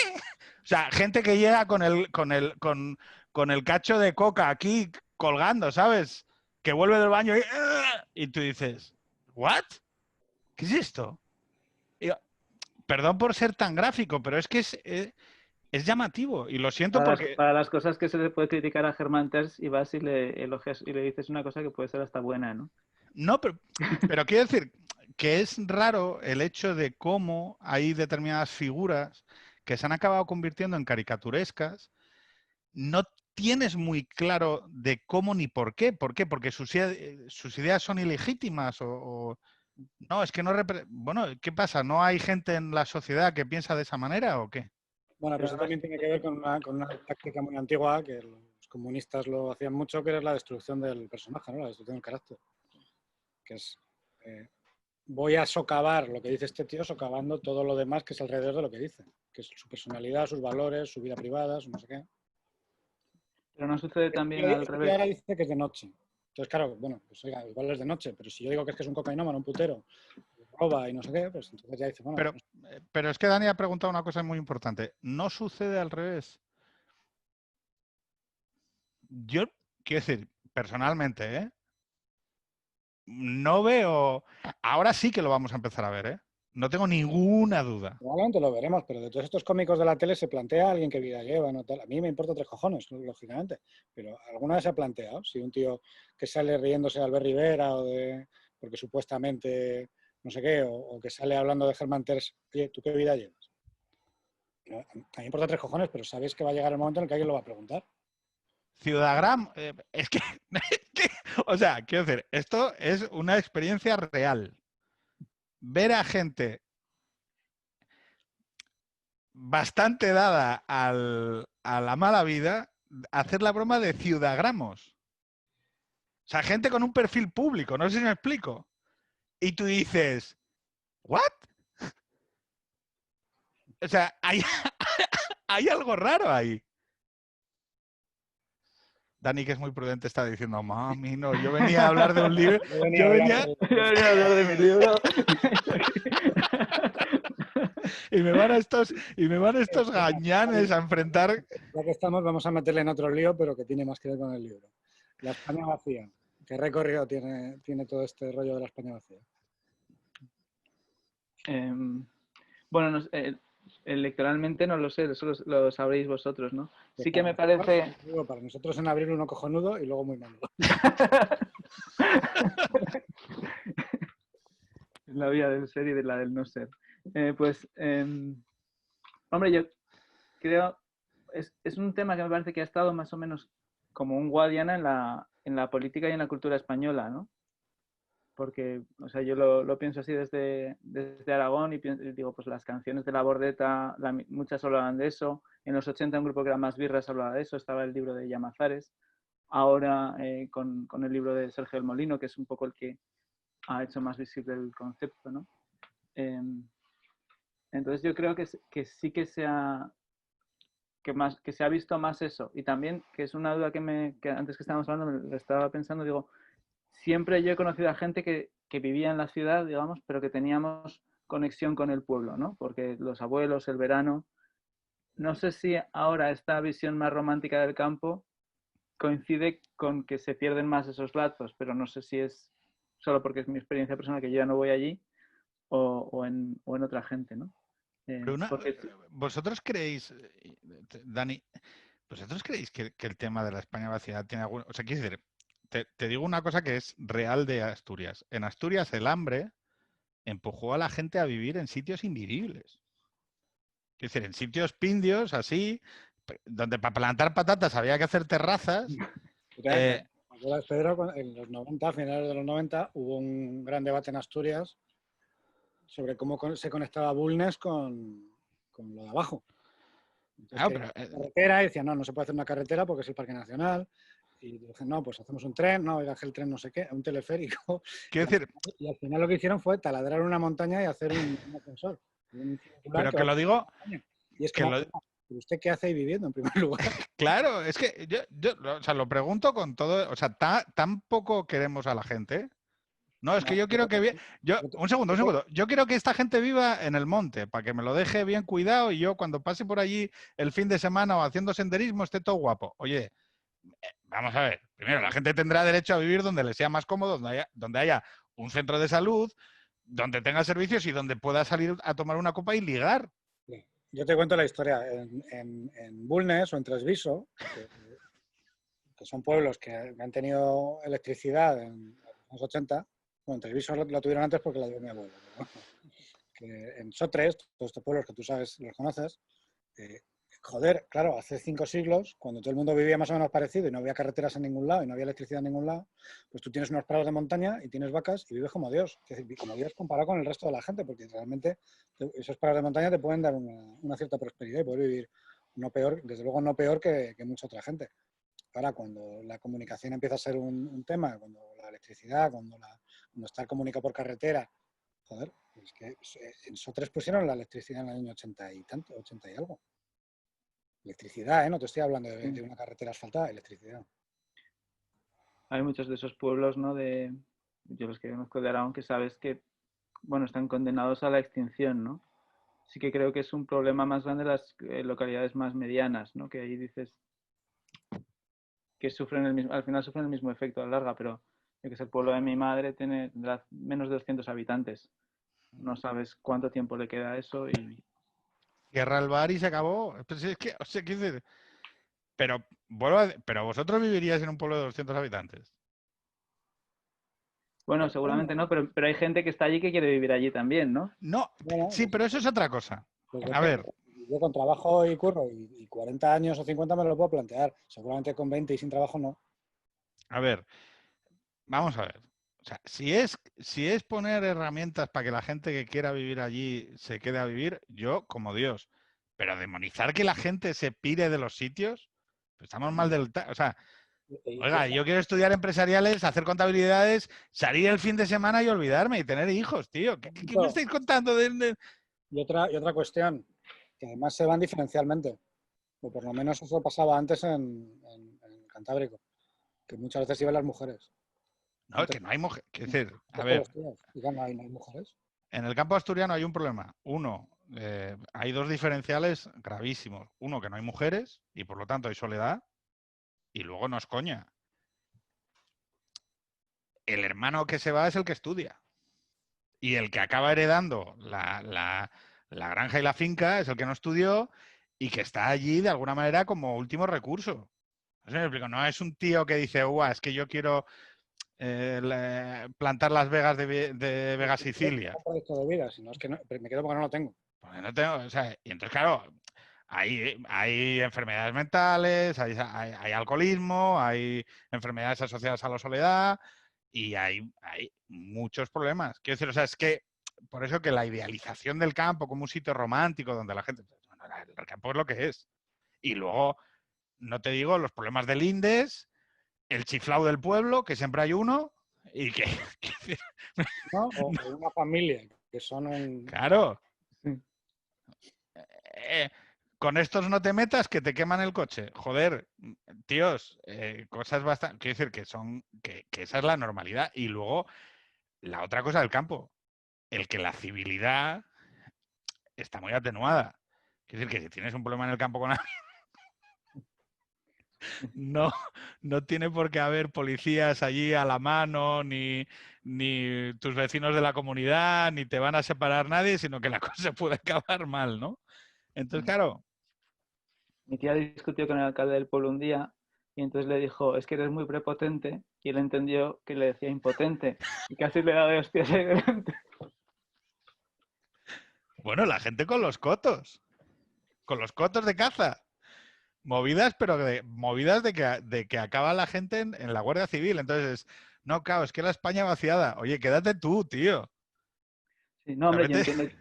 O sea, gente que llega con el cacho de coca aquí colgando, ¿sabes? Que vuelve del baño y tú dices, ¿what? ¿Qué es esto? Y, perdón por ser tan gráfico, pero es que es llamativo y lo siento porque... Para las cosas que se le puede criticar a Germán Terç y vas y le elogias y le dices una cosa que puede ser hasta buena, ¿no? No, pero quiero decir que es raro el hecho de cómo hay determinadas figuras que se han acabado convirtiendo en caricaturescas. No tienes muy claro de cómo ni por qué. ¿Por qué? Porque sus ideas son ilegítimas o... No, es que no... Bueno, ¿qué pasa? ¿No hay gente en la sociedad que piensa de esa manera o qué? Bueno, pero eso también tiene que ver con una táctica muy antigua que los comunistas lo hacían mucho, que era la destrucción del personaje, ¿no? La destrucción del carácter. Que es, voy a socavar lo que dice este tío, socavando todo lo demás que es alrededor de lo que dice, que es su personalidad, sus valores, su vida privada, su no sé qué. Pero no sucede también al Este tío ahora revés. dice que es de noche. Entonces, claro, bueno, pues oiga, igual es de noche, pero si yo digo que es un cocainómano, un putero, roba y no sé qué, pues entonces ya dice, bueno, Pero es que Dani ha preguntado una cosa muy importante. ¿No sucede al revés? Yo, quiero decir, personalmente, no veo... Ahora sí que lo vamos a empezar a ver, ¿eh? No tengo ninguna duda. probablemente lo veremos, pero de todos estos cómicos de la tele se plantea alguien qué vida lleva, no tal. A mí me importa 3 cojones, lógicamente, pero alguna vez se ha planteado si un tío que sale riéndose de Albert Rivera o de... porque supuestamente no sé qué, o que sale hablando de Germán Terz, oye, ¿tú qué vida llevas? No, a mí me importa 3 cojones, pero sabéis que va a llegar el momento en el que alguien lo va a preguntar. Ciudagram, es que, o sea, quiero decir, esto es una experiencia real. Ver a gente bastante dada a la mala vida, hacer la broma de ciudagramos. O sea, gente con un perfil público, no sé si me explico. Y tú dices, ¿what? O sea, hay algo raro ahí. Dani, que es muy prudente, está diciendo, mami, no, yo venía a hablar de un libro. Yo venía a hablar de mi libro. Y me van estos gañanes a enfrentar. Ya que estamos, vamos a meterle en otro lío, pero que tiene más que ver con el libro. La España vacía. ¿Qué recorrido tiene todo este rollo de la España vacía? Bueno, electoralmente no lo sé, eso lo sabréis vosotros, ¿no? Sí que me parece... Para nosotros en abril uno cojonudo y luego muy malo. La vía del ser y de la del no ser. Hombre, yo creo... Es un tema que me parece que ha estado más o menos como un guadiana en la política y en la cultura española, ¿no? Porque, o sea, yo lo pienso así desde Aragón y digo, pues las canciones de la Bordeta, muchas hablaban de eso. En los 80 un grupo que era Más Birras hablaba de eso, estaba el libro de Llamazares. Ahora con el libro de Sergio del Molino, que es un poco el que ha hecho más visible el concepto, ¿no? Entonces yo creo que sí que se ha visto más eso. Y también, que es una duda que antes que estábamos hablando, me lo estaba pensando, digo, siempre yo he conocido a gente que vivía en la ciudad, digamos, pero que teníamos conexión con el pueblo, ¿no? Porque los abuelos, el verano. No sé si ahora esta visión más romántica del campo coincide con que se pierden más esos lazos, pero no sé si es solo porque es mi experiencia personal que yo ya no voy allí o en otra gente, ¿no? Porque... ¿Vosotros creéis, Dani, vosotros creéis que el tema de la España vacía tiene algún... O sea, quiero decir, te digo una cosa que es real de Asturias. En Asturias el hambre empujó a la gente a vivir en sitios invivibles. Es decir, en sitios pindios, así, donde para plantar patatas había que hacer terrazas. Pedro, en los 90, a finales de los 90, hubo un gran debate en Asturias sobre cómo se conectaba Bulnes con lo de abajo. Entonces, carretera, y decían, no se puede hacer una carretera porque es el Parque Nacional. Y dicen, no, pues hacemos un tren, no, el tren no sé qué, un teleférico. Quiero decir... Y al final lo que hicieron fue taladrar una montaña y hacer un ascensor. Pero que lo digo... Y es como, ¿pero usted qué hace ahí viviendo en primer lugar? Claro, es que yo o sea, lo pregunto con todo... O sea, tan poco queremos a la gente... No, es que yo quiero que... Un segundo. Yo quiero que esta gente viva en el monte, para que me lo deje bien cuidado y yo cuando pase por allí el fin de semana o haciendo senderismo esté todo guapo. Oye, vamos a ver. Primero, la gente tendrá derecho a vivir donde le sea más cómodo, donde haya un centro de salud, donde tenga servicios y donde pueda salir a tomar una copa y ligar. Yo te cuento la historia. En Bulnes o en Tresviso, que son pueblos que han tenido electricidad en los 80, bueno, en Tresviso la tuvieron antes porque la dio mi abuelo. ¿No? Que en Sotres, todos estos pueblos que tú sabes, los conoces, joder, claro, hace 5 siglos, cuando todo el mundo vivía más o menos parecido y no había carreteras en ningún lado y no había electricidad en ningún lado, pues tú tienes unos prados de montaña y tienes vacas y vives como Dios. Es decir, como Dios comparado con el resto de la gente, porque realmente esos prados de montaña te pueden dar una cierta prosperidad y poder vivir no peor, desde luego no peor que mucha otra gente. Ahora, cuando la comunicación empieza a ser un tema, cuando la electricidad, cuando estar comunicado por carretera, joder, es que en Sotres pusieron la electricidad en el año 80 y tanto, 80 y algo. Electricidad, no te estoy hablando de una carretera asfaltada, electricidad. Hay muchos de esos pueblos, ¿no? Yo los que conozco de Aragón, que sabes que bueno, están condenados a la extinción, ¿no? Sí que creo que es un problema más grande las localidades más medianas, ¿no? Que ahí dices que sufren al final sufren el mismo efecto a la larga, pero yo que sé, el pueblo de mi madre tiene menos de 200 habitantes. No sabes cuánto tiempo le queda a eso y... Cierra el bar y se acabó. Pues es que, o sea, ¿qué dices? Pero, pero vosotros viviríais en un pueblo de 200 habitantes. Bueno, seguramente no, pero hay gente que está allí que quiere vivir allí también, ¿no? No, Bueno, sí, pero eso es otra cosa. pues A ver, yo con trabajo y curro y 40 años o 50 me lo puedo plantear. Seguramente con 20 y sin trabajo no. a ver, vamos a ver. O sea, si es poner herramientas para que la gente que quiera vivir allí se quede a vivir, yo como Dios. Pero demonizar que la gente se pire de los sitios, pues estamos mal del... O sea, oiga, yo quiero estudiar empresariales, hacer contabilidades, salir el fin de semana y olvidarme y tener hijos, tío. ¿Qué me estáis contando Y otra cuestión, que además se van diferencialmente, o por lo menos eso pasaba antes en Cantábrico, que muchas veces iban las mujeres. No, Antes, que no hay mujeres. Es decir, a por los ver, tíos, y ya no hay mujeres. en el campo asturiano hay un problema. Uno, hay dos diferenciales gravísimos. Uno, que no hay mujeres y por lo tanto hay soledad. Y luego no es coña. El hermano que se va es el que estudia. Y el que acaba heredando la granja y la finca es el que no estudió y que está allí de alguna manera como último recurso. No sé si me explico. No es un tío que dice, es que yo quiero plantar las vegas de Vega Sicilia. Un proyecto de vida, si no es que me quedo porque no lo tengo. Porque no tengo, o sea, y entonces, claro, hay enfermedades mentales, hay alcoholismo, hay enfermedades asociadas a la soledad y hay muchos problemas. Quiero decir, o sea, es que por eso que la idealización del campo como un sitio romántico donde la gente... Bueno, el campo es lo que es. Y luego, no te digo, los problemas del Indes, el chiflao del pueblo, que siempre hay uno, y que... ¿No? O una familia, que son Claro. Sí. Con estos no te metas que te queman el coche. Joder, tíos, cosas bastante... Quiero decir que son... Que esa es la normalidad. Y luego, la otra cosa del campo. El que la civilidad está muy atenuada. Quiero decir que si tienes un problema en el campo con alguien, no tiene por qué haber policías allí a la mano, ni tus vecinos de la comunidad, ni te van a separar nadie, sino que la cosa puede acabar mal, ¿no? Entonces, claro, Mi tía discutió con el alcalde del pueblo un día y entonces le dijo, es que eres muy prepotente, y él entendió que le decía impotente y casi le da de hostias ahí delante. bueno, la gente con los cotos de caza. Movidas, pero movidas de que acaba la gente en la Guardia Civil. Entonces, no, claro, es que la España vaciada. Oye, quédate tú, tío. Sí, no, O sea, hombre, yo vete...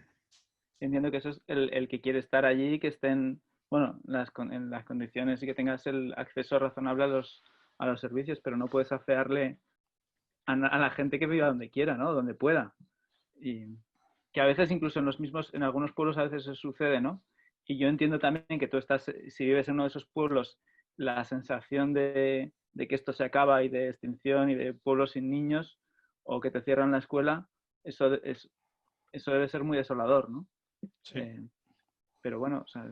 entiendo que eso es el que quiere estar allí, que estén, bueno, en las condiciones y que tengas el acceso razonable a los servicios, pero no puedes afearle a la gente que viva donde quiera, ¿no? Donde pueda. Y que a veces incluso en algunos pueblos a veces eso sucede, ¿no? Y yo entiendo también que tú estás, si vives en uno de esos pueblos, la sensación de que esto se acaba y de extinción y de pueblos sin niños o que te cierran la escuela, eso debe ser muy desolador, ¿no? Sí. Pero bueno, o sea,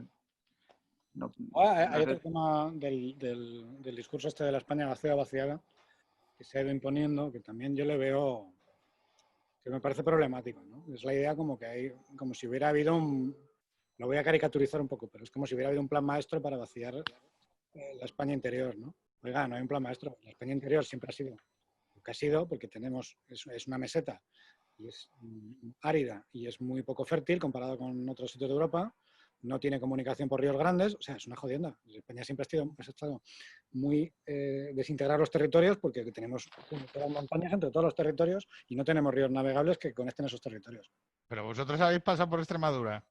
no, Ahora, hay otro tema del discurso este de la España vaciada, que se ha ido imponiendo, que también yo le veo, que me parece problemático, ¿no? Es la idea como que hay, como si hubiera habido lo voy a caricaturizar un poco, pero es como si hubiera habido un plan maestro para vaciar la España interior, ¿no? Oiga, no hay un plan maestro. La España interior siempre ha sido lo que ha sido, porque es una meseta y es árida y es muy poco fértil comparado con otros sitios de Europa. No tiene comunicación por ríos grandes, o sea, es una jodienda. España siempre ha estado muy desintegrar los territorios porque tenemos montañas entre todos los territorios y no tenemos ríos navegables que conecten esos territorios. Pero vosotros habéis pasado por Extremadura.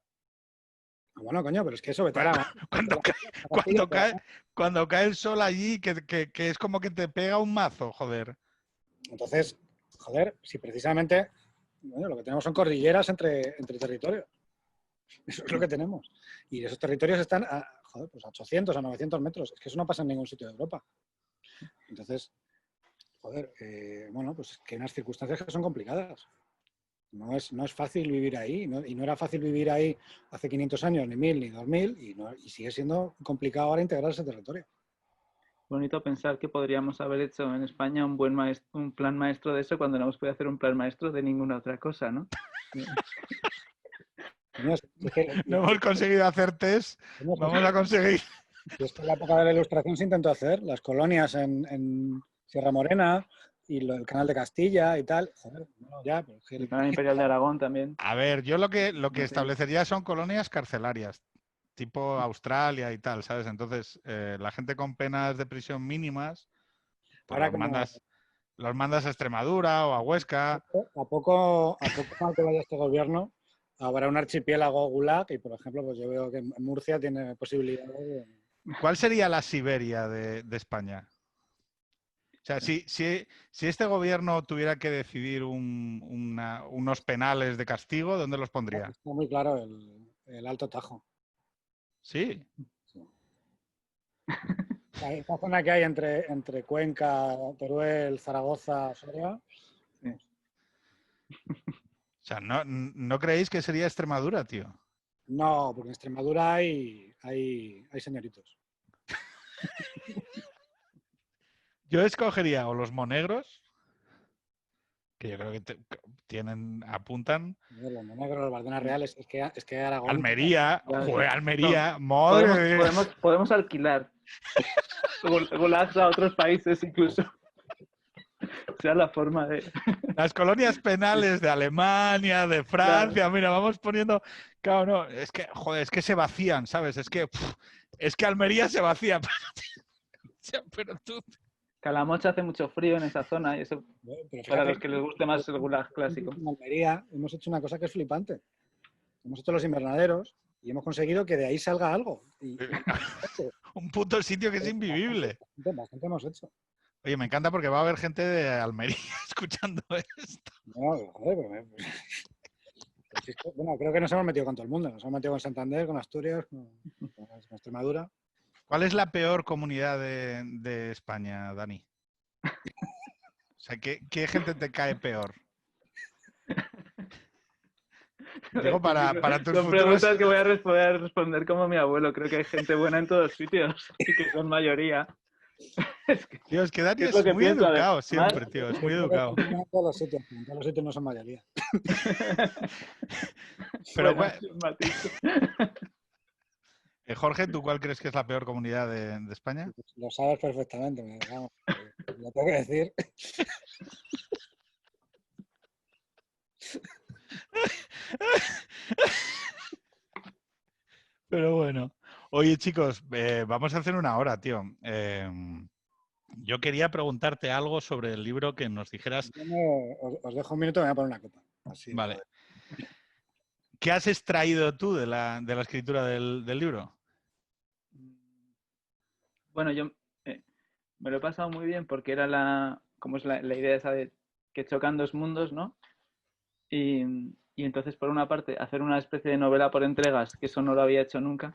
Bueno, coño, pero es que eso, vete a la... Cuando cae el sol allí, que es como que te pega un mazo, joder. Entonces, joder, si precisamente bueno, lo que tenemos son cordilleras entre territorios. Eso es lo que tenemos. Y esos territorios están pues a 800, a 900 metros. Es que eso no pasa en ningún sitio de Europa. Entonces, joder, bueno, pues es que hay unas circunstancias que son complicadas. No es fácil vivir ahí, ¿no? Y no era fácil vivir ahí hace 500 años, ni 1000, ni 2000, y sigue siendo complicado ahora integrar ese territorio. Bonito pensar que podríamos haber hecho en España un plan maestro de eso cuando no hemos podido hacer un plan maestro de ninguna otra cosa, ¿no? Coño, es que, No hemos conseguido hacer test, vamos a conseguir. y es que en la época de la Ilustración se intentó hacer, las colonias en Sierra Morena y el Canal de Castilla y tal. Joder, bueno, ya, pero es que El Canal Imperial de Aragón también. A ver, yo lo que No sé. establecería son colonias carcelarias, tipo Australia y tal, ¿sabes? Entonces, la gente con penas de prisión mínimas, pues ahora como los mandas a Extremadura o a Huesca. a poco mal que vaya este gobierno, habrá un archipiélago Gulag y, por ejemplo, pues yo veo que en Murcia tiene posibilidades de... ¿Cuál sería la Siberia de España? O sea, si este gobierno tuviera que decidir unos penales de castigo, ¿dónde los pondría? Está muy claro el Alto Tajo. Sí. Esta zona que hay entre Cuenca, Teruel, Zaragoza, Soria. Sí. O sea, ¿no creéis que sería Extremadura, tío? No, porque en Extremadura hay señoritos. Yo escogería o los monegros, que yo creo que apuntan. Los monegros, los Bardenas Reales, es que Aragón... Almería, Ya, joder, no, Almería, madre de Dios. podemos alquilar gulags a otros países incluso. Sea la forma de... Las colonias penales de Alemania, de Francia, mira, vamos poniendo. Claro, no, es que, joder, es que se vacían, ¿sabes? Es que Almería se vacía. Pero tú. Calamocha hace mucho frío en esa zona y eso, Pero para fíjate, los que les guste más el gulag clásico. en Almería hemos hecho una cosa que es flipante. Hemos hecho los invernaderos y hemos conseguido que de ahí salga algo. Un puto sitio que es invivible. Bastante hemos hecho. Oye, me encanta porque va a haber gente de Almería escuchando esto. No, joder, bueno, creo que nos hemos metido con todo el mundo. Nos hemos metido con Santander, con Asturias, con Extremadura. ¿Cuál es la peor comunidad de España, Dani? O sea, ¿qué gente te cae peor? Digo, para tus Son futuros... preguntas que voy a responder como mi abuelo. Creo que hay gente buena en todos sitios y que son mayoría. Tío, es que Dani es lo es que muy pienso, educado además. siempre, tío. Es muy educado. En todos los sitios no son mayoría. Pero, Bueno, matiz. Jorge, ¿tú cuál crees que es la peor comunidad de España? Lo sabes perfectamente, vamos, lo tengo que decir. Pero bueno. Oye, chicos, vamos a hacer una hora, tío. Yo quería preguntarte algo sobre el libro que nos dijeras. Os dejo un minuto y me voy a poner una copa. Así, Vale. ¿Qué has extraído tú de la escritura del libro? Bueno, yo me lo he pasado muy bien porque era como es la idea esa de que chocan dos mundos, ¿no? Y entonces, por una parte, hacer una especie de novela por entregas, que eso no lo había hecho nunca,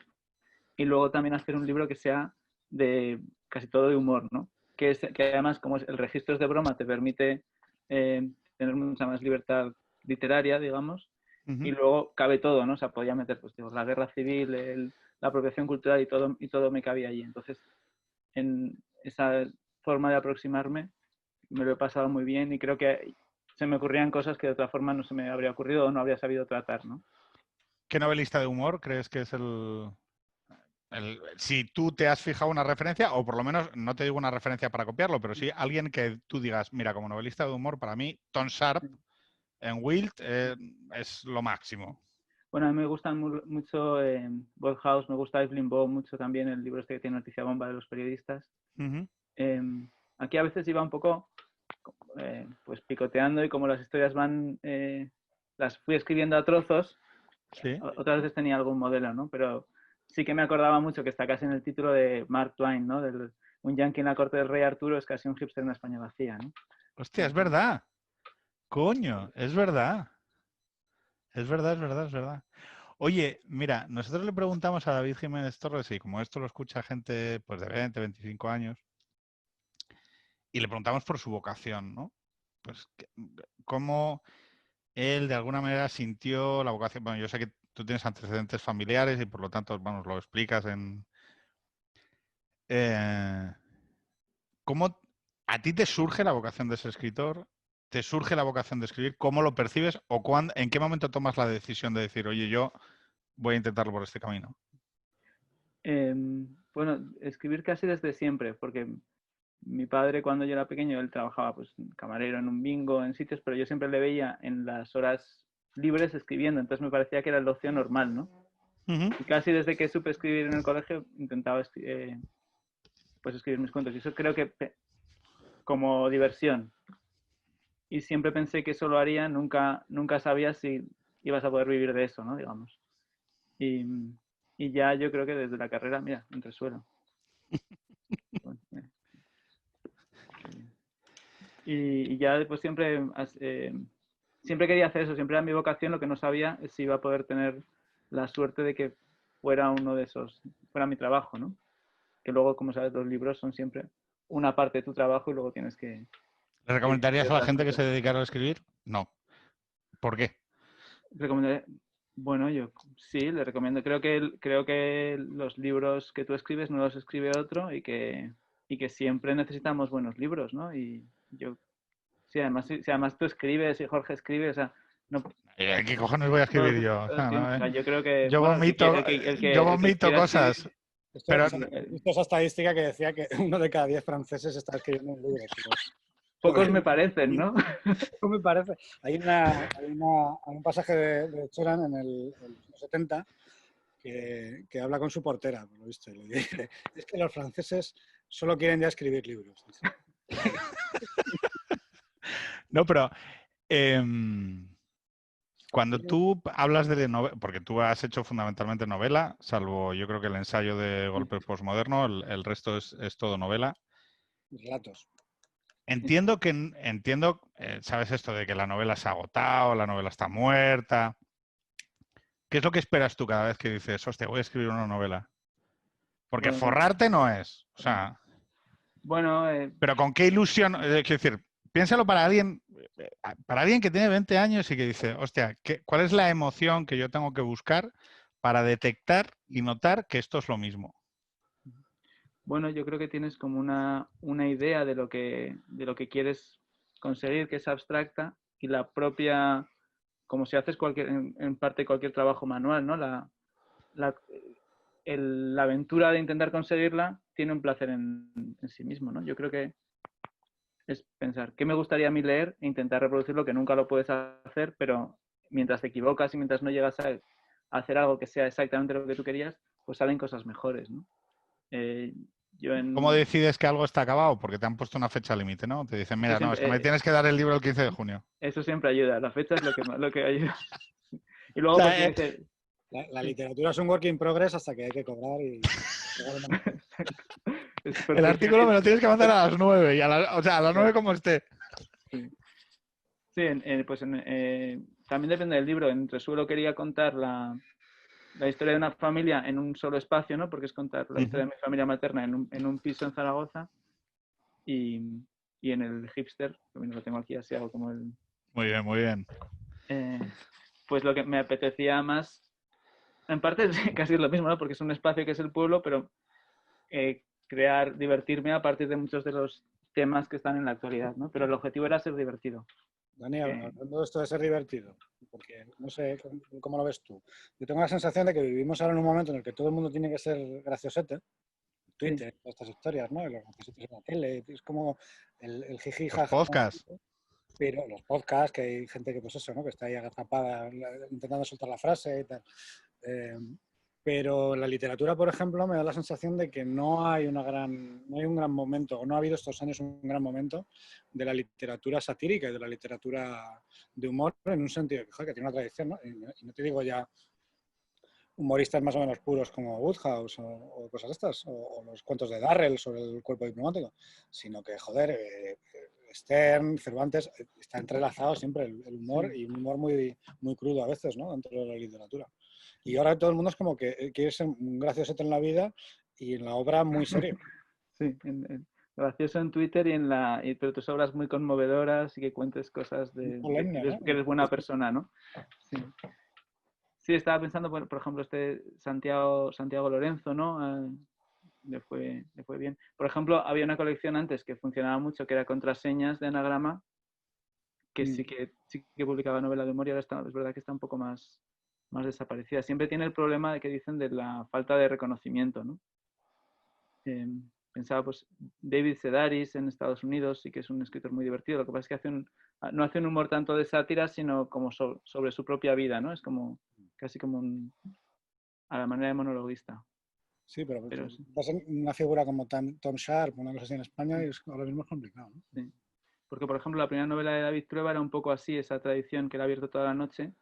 y luego también hacer un libro que sea de casi todo de humor, ¿no? Que además, como el registro es de broma, te permite tener mucha más libertad literaria, digamos, y luego cabe todo, ¿no? O sea, podía meter, pues, digo, la guerra civil, la apropiación cultural y todo me cabía allí. Entonces, en esa forma de aproximarme, me lo he pasado muy bien y creo que se me ocurrían cosas que de otra forma no se me habría ocurrido o no habría sabido tratar, ¿no? ¿Qué novelista de humor crees que es si tú te has fijado una referencia, o por lo menos, no te digo una referencia para copiarlo, pero sí alguien que tú digas, mira, como novelista de humor, para mí, Tom Sharp en Wild es lo máximo. Bueno, a mí me gustan mucho House, me gusta Evelyn Waugh mucho también, el libro este que tiene Noticia Bomba de los periodistas. Aquí a veces iba un poco pues picoteando y como las historias las fui escribiendo a trozos, sí. Otras veces tenía algún modelo, ¿no? Pero sí que me acordaba mucho que está casi en el título de Mark Twain, ¿no? Un yankee en la corte del rey Arturo es casi un hipster en España vacía, ¿no? Hostia, es verdad. Coño, es verdad. Es verdad, es verdad, es verdad. Oye, mira, nosotros le preguntamos a David Jiménez Torres, y como esto lo escucha gente pues de 20, 25 años, y le preguntamos por su vocación, ¿no? Pues, ¿cómo él de alguna manera sintió la vocación. Bueno, yo sé que tú tienes antecedentes familiares y por lo tanto, vamos, lo explicas en... ¿Cómo a ti te surge la vocación de ser escritor? ¿Te surge la vocación de escribir? ¿Cómo lo percibes? ¿O en qué momento tomas la decisión de decir, oye, yo voy a intentarlo por este camino? Bueno, escribir casi desde siempre, porque mi padre cuando yo era pequeño, él trabajaba pues camarero en un bingo, en sitios, pero yo siempre le veía en las horas libres escribiendo, entonces me parecía que era el ocio normal, ¿no? Uh-huh. Y casi desde que supe escribir en el colegio intentaba pues escribir mis cuentos, y eso creo que como diversión. Y siempre pensé que eso lo haría, nunca sabía si ibas a poder vivir de eso, ¿no? Digamos. Y, y ya yo creo que desde la carrera, mira, entre suelo. Bueno, y ya después siempre quería hacer eso, siempre era mi vocación, lo que no sabía es si iba a poder tener la suerte de que fuera uno de esos, fuera mi trabajo, ¿no? Que luego, como sabes, los libros son siempre una parte de tu trabajo y luego tienes que ¿Le recomendarías a la otras gente que cosas. se dedicara a escribir? No. ¿Por qué? Recomendaré, bueno, yo sí, le recomiendo. Creo que los libros que tú escribes no los escribe otro y que siempre necesitamos buenos libros, ¿no? Y yo, si además tú escribes y Jorge escribe, o sea, no, ¿Qué cojones voy a escribir yo? todo el tiempo. O sea, yo creo que, Yo bueno, vomito, yo el que vomito quiera escribir, cosas, Esto, pero he visto esa estadística que decía que 1 de cada 10 franceses está escribiendo un libro. pocos me parecen, ¿no? No me parece. Hay un pasaje de Choran en los 70 que habla con su portera, por lo visto, y le dice, es que los franceses solo quieren ya escribir libros. no, pero cuando tú hablas de novela, porque tú has hecho fundamentalmente novela, salvo yo creo que el ensayo de Golpe Postmoderno, el resto es todo novela. Relatos. Entiendo, sabes esto de que la novela se ha agotado, la novela está muerta. ¿Qué es lo que esperas tú cada vez que dices, hostia, voy a escribir una novela? Porque Bueno, forrarte no es, o sea, bueno pero con qué ilusión, quiero decir, piénsalo para alguien que tiene 20 años y que dice, hostia, ¿cuál es la emoción que yo tengo que buscar para detectar y notar que esto es lo mismo? bueno, yo creo que tienes como una idea de lo que quieres conseguir, que es abstracta, y la propia, como si haces en parte cualquier trabajo manual, ¿no? La, la aventura de intentar conseguirla tiene un placer en sí mismo, ¿no? Yo creo que es pensar, ¿qué me gustaría a mí leer? E intentar reproducirlo, que nunca lo puedes hacer, pero mientras te equivocas y mientras no llegas a hacer algo que sea exactamente lo que tú querías, pues salen cosas mejores, ¿no? Eh, yo ¿Cómo en... decides que algo está acabado? Porque te han puesto una fecha límite, ¿no? Te dicen, Eso mira, no, es que me siempre, tienes que dar el libro el 15 de junio. eso siempre ayuda, la fecha es lo que ayuda. Y O luego pues sea, tienes que... La literatura es un work in progress hasta que hay que cobrar y... Es el artículo me lo tienes que mandar a las 9, o sea, a las 9 como esté. Sí, sí pues también depende del libro. En Resuelo quería contar la historia de una familia en un solo espacio, ¿no? Porque es contar la historia de mi familia materna en un piso en Zaragoza y en el hipster, que lo tengo aquí así, hago como el... Muy bien, muy bien. Pues lo que me apetecía más, en parte es casi lo mismo, ¿no? Porque es un espacio que es el pueblo, pero divertirme a partir de muchos de los temas que están en la actualidad, ¿no? Pero el objetivo era ser divertido. Daniel, hablando de esto de ser divertido, porque no sé cómo lo ves tú. Yo tengo la sensación de que vivimos ahora en un momento en el que todo el mundo tiene que ser graciosete. Twitter, sí. Estas historias, ¿no? Y los graciosetes en la tele, es como el jiji, Los jaja. podcasts. Pero los podcasts, que hay gente que, pues eso, ¿no? Que está ahí agazapada intentando soltar la frase y tal. Pero en la literatura, por ejemplo, me da la sensación de que no hay un gran momento, o no ha habido estos años un gran momento de la literatura satírica y de la literatura de humor, en un sentido que, joder, que tiene una tradición, ¿no? Y no te digo ya humoristas más o menos puros como Woodhouse o cosas estas, o los cuentos de Darrell sobre el cuerpo diplomático, sino que, joder, Stern, Cervantes, está entrelazado siempre el humor, y un humor muy, muy crudo a veces, ¿no? Dentro de la literatura. Y ahora todo el mundo es como que quiere ser un graciosete en la vida y en la obra muy serio. Sí, gracioso en Twitter pero tus obras muy conmovedoras y que cuentes cosas de Solemne, ¿no? que eres buena persona, ¿no? Sí. Sí, estaba pensando, por ejemplo, Santiago Lorenzo, ¿no? Le fue bien. Por ejemplo, había una colección antes que funcionaba mucho, que era Contraseñas de Anagrama, que sí que publicaba novela de humor y ahora es verdad que está un poco más desaparecida. Siempre tiene el problema de que dicen de la falta de reconocimiento, ¿no? Pensaba, pues, David Sedaris en Estados Unidos, sí que es un escritor muy divertido. Lo que pasa es que no hace un humor tanto de sátira, sino como sobre su propia vida, ¿no? Es como casi como a la manera de monologuista. Sí, pero Sí. va a ser una figura como Tom Sharp, una cosa así en España, y ahora mismo es complicado, ¿no? Sí. Porque, por ejemplo, la primera novela de David Trueba era un poco así, esa tradición que era abierto toda la noche,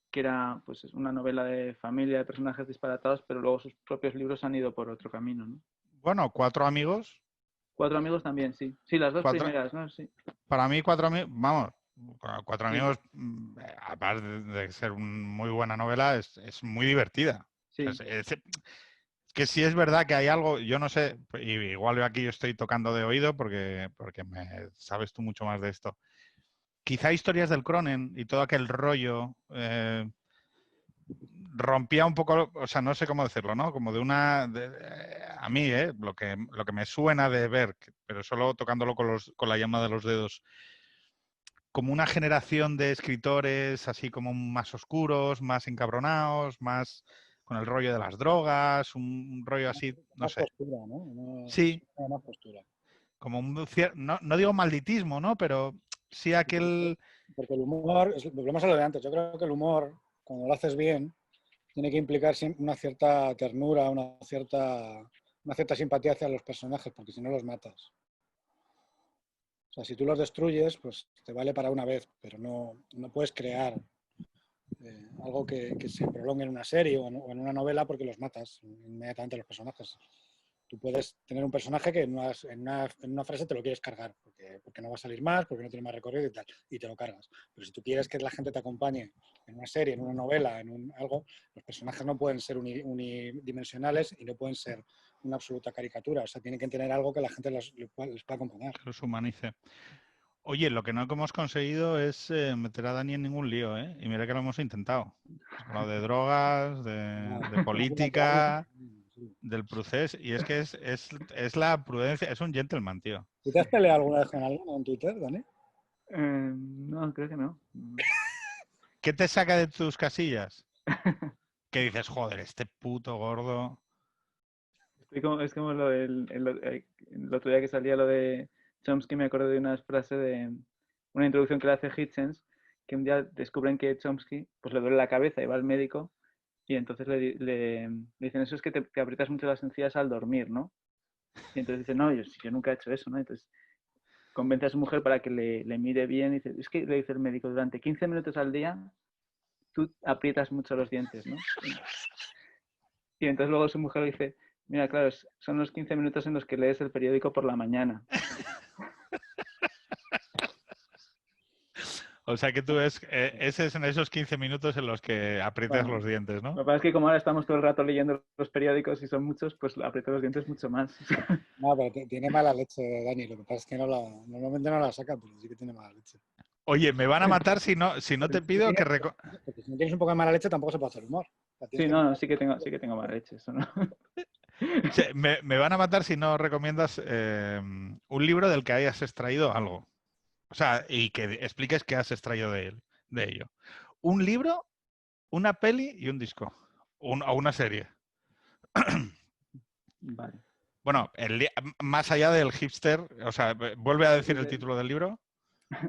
que era pues una novela de familia, de personajes disparatados, pero luego sus propios libros han ido por otro camino, ¿no? Bueno, Cuatro amigos. Cuatro amigos también, sí. Sí, las dos Cuatro, primeras, ¿no? Sí. para mí, Cuatro amigos, vamos, Cuatro Sí. amigos, aparte de ser una muy buena novela, es muy divertida. Sí. O sea, que sí es verdad que hay algo, yo no sé, igual yo aquí estoy tocando de oído porque sabes tú mucho más de esto. Quizá Historias del Cronen y todo aquel rollo rompía un poco, o sea, no sé cómo decirlo, ¿no? Como a mí, lo que me suena de ver, pero solo tocándolo con la llama de los dedos, como una generación de escritores así como más oscuros, más encabronados, más con el rollo de las drogas, un rollo así, no Más sé. postura, ¿no? Sí, Más postura. como no digo malditismo, ¿no? Pero sí aquel... Porque el humor, volvemos a lo de antes, yo creo que el humor, cuando lo haces bien, tiene que implicar una cierta ternura, una cierta simpatía hacia los personajes, porque si no los matas. O sea, si tú los destruyes, pues te vale para una vez, pero no puedes crear algo que se prolongue en una serie o en una novela porque los matas inmediatamente los personajes. Tú puedes tener un personaje que en una frase te lo quieres cargar, porque no va a salir más, porque no tiene más recorrido y tal, y te lo cargas. Pero si tú quieres que la gente te acompañe en una serie, en una novela, algo, los personajes no pueden ser unidimensionales y no pueden ser una absoluta caricatura. O sea, tienen que tener algo que la gente les pueda acompañar. Que los humanice. Oye, lo que no hemos conseguido es meter a Dani en ningún lío, ¿eh? Y mira que lo hemos intentado. Hemos hablado de drogas, de política, del proceso. Y es que es la prudencia, es un gentleman, tío. ¿Y te has peleado alguna vez con alguien en Twitter, Dani? No, creo que no. ¿Qué te saca de tus casillas? Que dices, joder, este puto gordo. Es como el otro día que salía lo de Chomsky, me acuerdo de una frase de una introducción que le hace Hitchens, que un día descubren que Chomsky pues le duele la cabeza y va al médico y entonces le dicen, eso es que te aprietas mucho las encías al dormir, ¿no? Y entonces dice, no, yo nunca he hecho eso, ¿no? Entonces convence a su mujer para que le mire bien y dice, es que le dice el médico, durante 15 minutos al día tú aprietas mucho los dientes, ¿no? Y entonces luego su mujer le dice, mira, claro, son los 15 minutos en los que lees el periódico por la mañana. O sea que tú ves, ese es en esos 15 minutos en los que aprietas Bueno, los dientes, ¿no? lo que pasa es que como ahora estamos todo el rato leyendo los periódicos y son muchos, pues aprieto los dientes mucho más. No, pero tiene mala leche, Dani. Lo que pasa es que normalmente no la saca, pero sí que tiene mala leche. Oye, me van a matar si no te pido que... Porque si no tienes un poco de mala leche, tampoco se puede hacer humor. Sí, no, sí que tengo mala leche, eso no. Me van a matar si no recomiendas un libro del que hayas extraído algo. O sea, y que expliques qué has extraído de ello. Un libro, una peli y un disco. O una serie. Vale. Bueno, más allá del hipster, o sea, vuelve a decir el título del libro,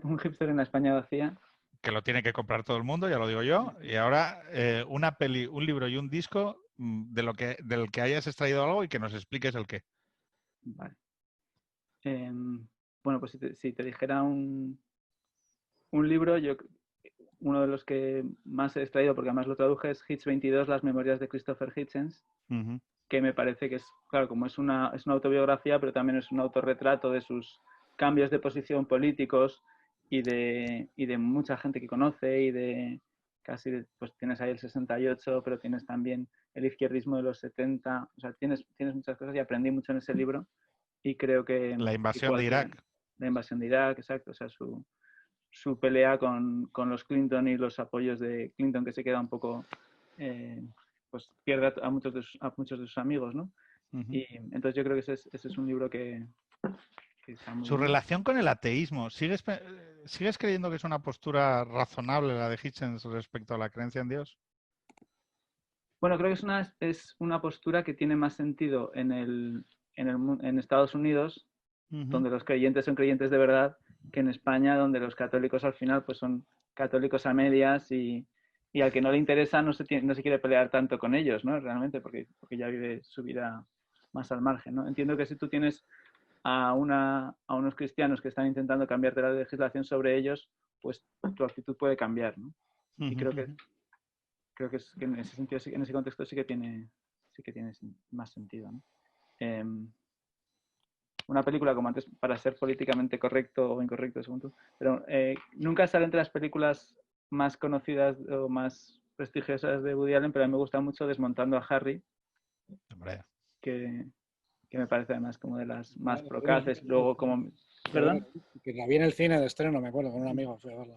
Un hipster en la España vacía. que lo tiene que comprar todo el mundo, ya lo digo yo. Y ahora una peli, un libro y un disco del que hayas extraído algo y que nos expliques el qué. Vale. Bueno, pues si te dijera un libro, uno de los que más he extraído, porque además lo traduje, es Hitch 22, Las memorias de Christopher Hitchens, que me parece que es, claro, como es una autobiografía, pero también es un autorretrato de sus cambios de posición políticos y de mucha gente que conoce y de casi, pues tienes ahí el 68, pero tienes también el izquierdismo de los 70, o sea, tienes muchas cosas y aprendí mucho en ese libro y creo que La invasión de Irak. La invasión de Irak, exacto. O sea, su pelea con los Clinton y los apoyos de Clinton, que se queda un poco, pues pierde a muchos de sus amigos, ¿no? Y entonces yo creo que ese es un libro que está muy Su bien. relación con el ateísmo. ¿Sigues creyendo que es una postura razonable la de Hitchens respecto a la creencia en Dios? Bueno, creo que es una postura que tiene más sentido en Estados Unidos, donde los creyentes son creyentes de verdad, que en España, donde los católicos al final pues son católicos a medias y al que no le interesa no se quiere pelear tanto con ellos, ¿no? Realmente, porque ya vive su vida más al margen, ¿no? Entiendo que si tú tienes a unos cristianos que están intentando cambiarte la legislación sobre ellos, pues tu actitud puede cambiar, ¿no? Y creo que en ese sentido, en ese contexto sí que tiene más sentido, ¿no? Una película, como antes, para ser políticamente correcto o incorrecto, según tú, pero nunca sale entre las películas más conocidas o más prestigiosas de Woody Allen, pero a mí me gusta mucho Desmontando a Harry, Hombre. que me parece además como de las más procaces. Luego, como... ¿Perdón? Que la vi en el cine de estreno, me acuerdo, con un amigo fui a verla.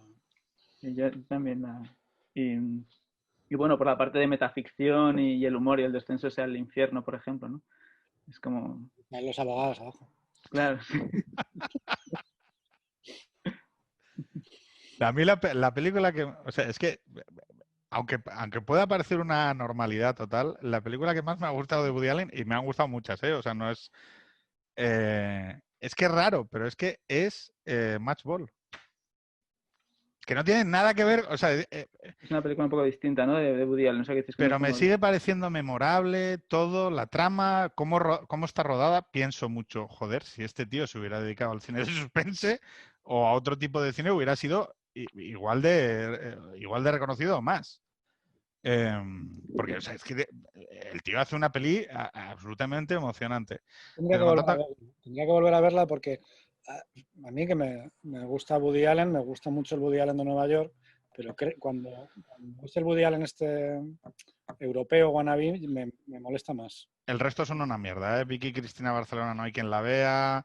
Y yo también y bueno, por la parte de metaficción y el humor y el descenso sea el infierno, por ejemplo, ¿no? Es como... Hay los abogados abajo. Claro. A mí la película que... O sea, es que, aunque pueda parecer una normalidad total, la película que más me ha gustado de Woody Allen, y me han gustado muchas, ¿eh? O sea, no es... es que es raro, pero es que es Matchball. Que no tiene nada que ver, o sea... es una película un poco distinta, ¿no? De Woody Allen. No sé qué dices, pero me sigue pareciendo memorable todo, la trama, cómo está rodada. Pienso mucho, joder, si este tío se hubiera dedicado al cine de suspense o a otro tipo de cine, hubiera sido igual de reconocido o más. Porque o sea, es que el tío hace una peli absolutamente emocionante. Tendría que volver a verla porque a mí que me gusta Woody Allen, me gusta mucho el Woody Allen de Nueva York, pero cuando es el Woody Allen este europeo wannabe me molesta más. El resto son una mierda, ¿eh? Vicky Cristina Barcelona no hay quien la vea.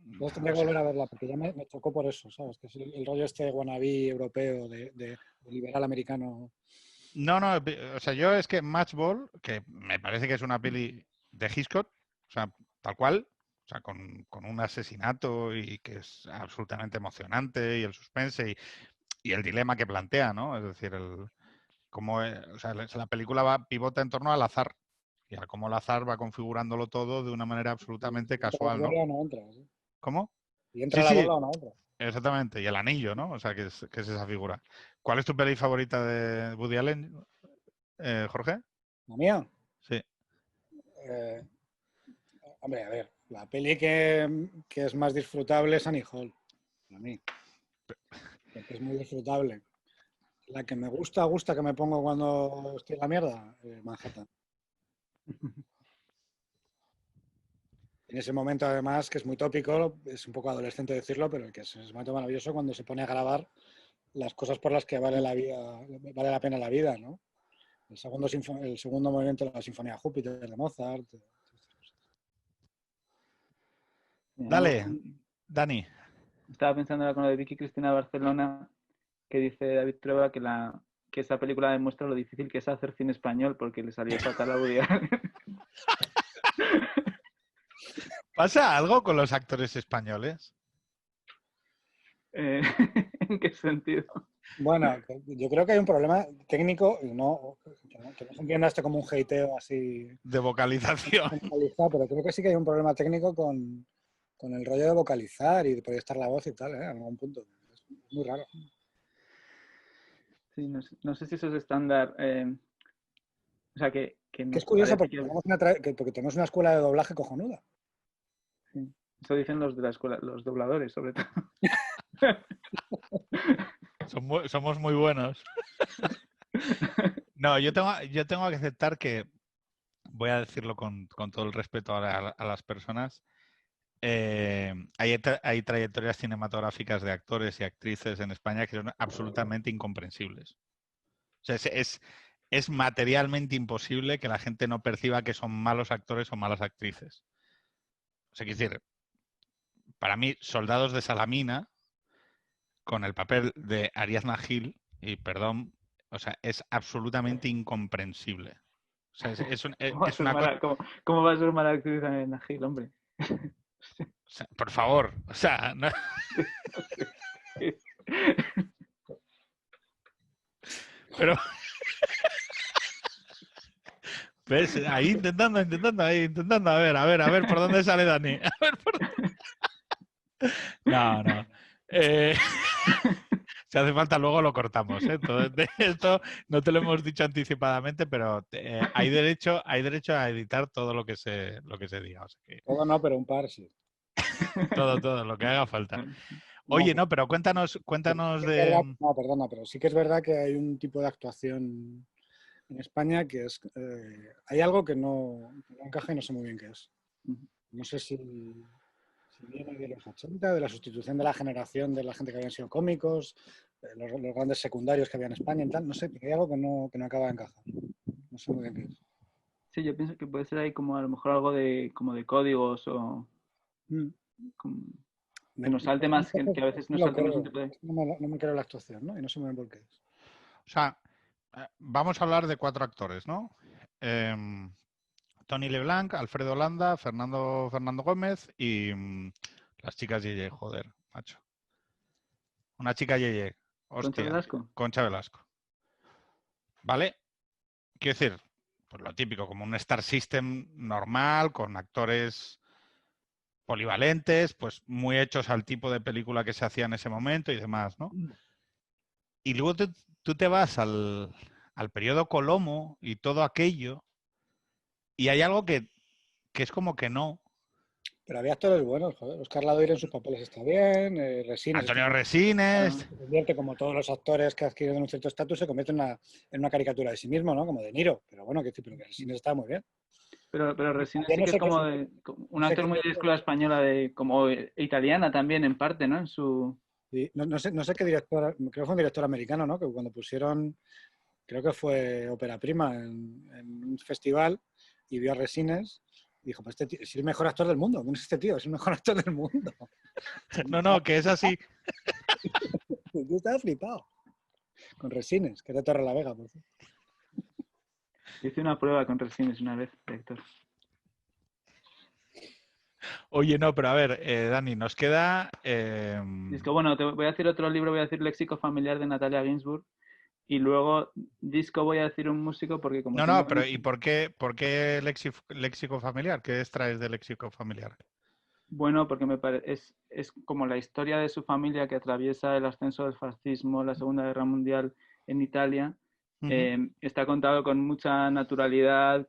Entonces tendría que volver a verla porque ya me chocó por eso, ¿sabes? Que es el rollo este wannabe europeo de liberal americano. No, o sea, yo es que Matchball, que me parece que es una peli de Hitchcock, o sea, tal cual, o sea, con un asesinato y que es absolutamente emocionante y el suspense y el dilema que plantea, ¿no? Es decir, o sea, la película pivota en torno al azar y a cómo el azar va configurándolo todo de una manera absolutamente casual, ¿no? ¿Sí? ¿Cómo? Y entra Sí, la sí, bola o no entra. exactamente. Y el anillo, ¿no? O sea, que es esa figura. ¿Cuál es tu peli favorita de Woody Allen, Jorge? ¿La mía? Sí. Hombre, a ver, la peli que es más disfrutable es Annie Hall, para mí. Porque es muy disfrutable. La que me gusta que me pongo cuando estoy en la mierda, Manhattan. En ese momento, además, que es muy tópico, es un poco adolescente decirlo, pero que es un momento maravilloso cuando se pone a grabar las cosas por las que vale la pena la vida, ¿no? El segundo movimiento de la Sinfonía Júpiter de Mozart. Dale, Dani. Estaba pensando ahora con lo de Vicky Cristina Barcelona, que dice David Trueba que esa película demuestra lo difícil que es hacer cine español porque le salió fatal a Woody Allen. ¿Pasa algo con los actores españoles? ¿En qué sentido? Bueno, yo creo que hay un problema técnico, y que no se entienda esto como un hateo así De vocalización. pero creo que sí que hay un problema técnico con el rollo de vocalizar y de proyectar la voz y tal, en algún punto. Es muy raro. Sí, no sé si eso es estándar. O sea, que Que es curioso porque tenemos una escuela de doblaje cojonuda. Sí. Eso dicen los de la escuela, los dobladores, sobre todo. Somos muy buenos. No, yo tengo que aceptar que, voy a decirlo con todo el respeto a las personas, hay trayectorias cinematográficas de actores y actrices en España que son absolutamente incomprensibles. O sea, es materialmente imposible que la gente no perciba que son malos actores o malas actrices. O sea, quiero decir, para mí, Soldados de Salamina, con el papel de Ariadna Gil, y perdón, o sea, es absolutamente incomprensible. O sea, ¿Cómo va a es ser una cosa... mala, cómo va a ser mala actriz en Gil, hombre? O sea, por favor, o sea, no- pero ves, ahí intentando, a ver, ¿por dónde sale Dani? A ver, no, no. Eh, si hace falta luego lo cortamos, ¿eh? Esto no te lo hemos dicho anticipadamente, pero hay derecho a editar todo lo que se diga. O sea que Todo no, pero un par sí. todo, lo que haga falta. No, Oye, no, pero pero sí cuéntanos que es verdad, de... no, perdona, pero sí que es verdad que hay un tipo de actuación en España que es, hay algo que no encaja y no sé muy bien qué es. No sé si viene de los 80, de la sustitución de la generación de la gente que habían sido cómicos, los grandes secundarios que había en España y tal, no sé, pero hay algo que no acaba de encajar. No sé muy bien qué es. Sí, yo pienso que puede ser ahí como a lo mejor algo de como de códigos o Mm. como- que Me- nos salte más, que a veces no nos lo salte más un creo. tipo de... Es que no me creo la actuación, ¿no? Y no sé muy bien por qué es. O sea, vamos a hablar de 4 actores, ¿no? Em, Tony LeBlanc, Alfredo Landa, Fernando Gómez y las chicas Yeye, joder, macho. Una chica Yeye, Concha hostia, Velasco. Concha Velasco. ¿Vale? Quiero decir, pues lo típico, como un Star System normal, con actores polivalentes, pues muy hechos al tipo de película que se hacía en ese momento y demás, ¿no? Y luego tú te vas al periodo Colomo y todo aquello, y hay algo que es como que no. Pero había actores buenos, joder. Oscar Ladoire en sus papeles está bien, Resines está Antonio muy Ah, Resines, se convierte, como todos los actores que adquieren un cierto estatus, se convierte en una caricatura de sí mismo, ¿no? Como De Niro. Pero bueno, que decir, pero que Resines está muy bien. pero Resines Yo sí no que es sé qué, como, como un no sé actor qué muy de escuela española, de, como italiana también en parte, ¿no? En su... sí, no sé qué director, creo que fue un director americano, ¿no? Que cuando pusieron, creo que fue Ópera Prima en un festival y vio a Resines, dijo, pues este tío es el mejor actor del mundo. ¿Quién es este tío? Es el mejor actor del mundo. no, que es así. Yo estaba flipado con Resines, que es de Torrelavega, por cierto. Hice una prueba con Resines una vez, de actor. Oye, no, pero a ver, Dani, nos queda... Y es que bueno, te voy a decir otro libro, voy a decir Léxico familiar de Natalia Ginsburg. Y luego disco voy a decir un músico porque como No, tengo... no, pero ¿y por qué léxico familiar? ¿Qué extraes de léxico familiar? Bueno, porque es como la historia de su familia que atraviesa el ascenso del fascismo, la Segunda Guerra Mundial en Italia. Ujú. Está contado con mucha naturalidad,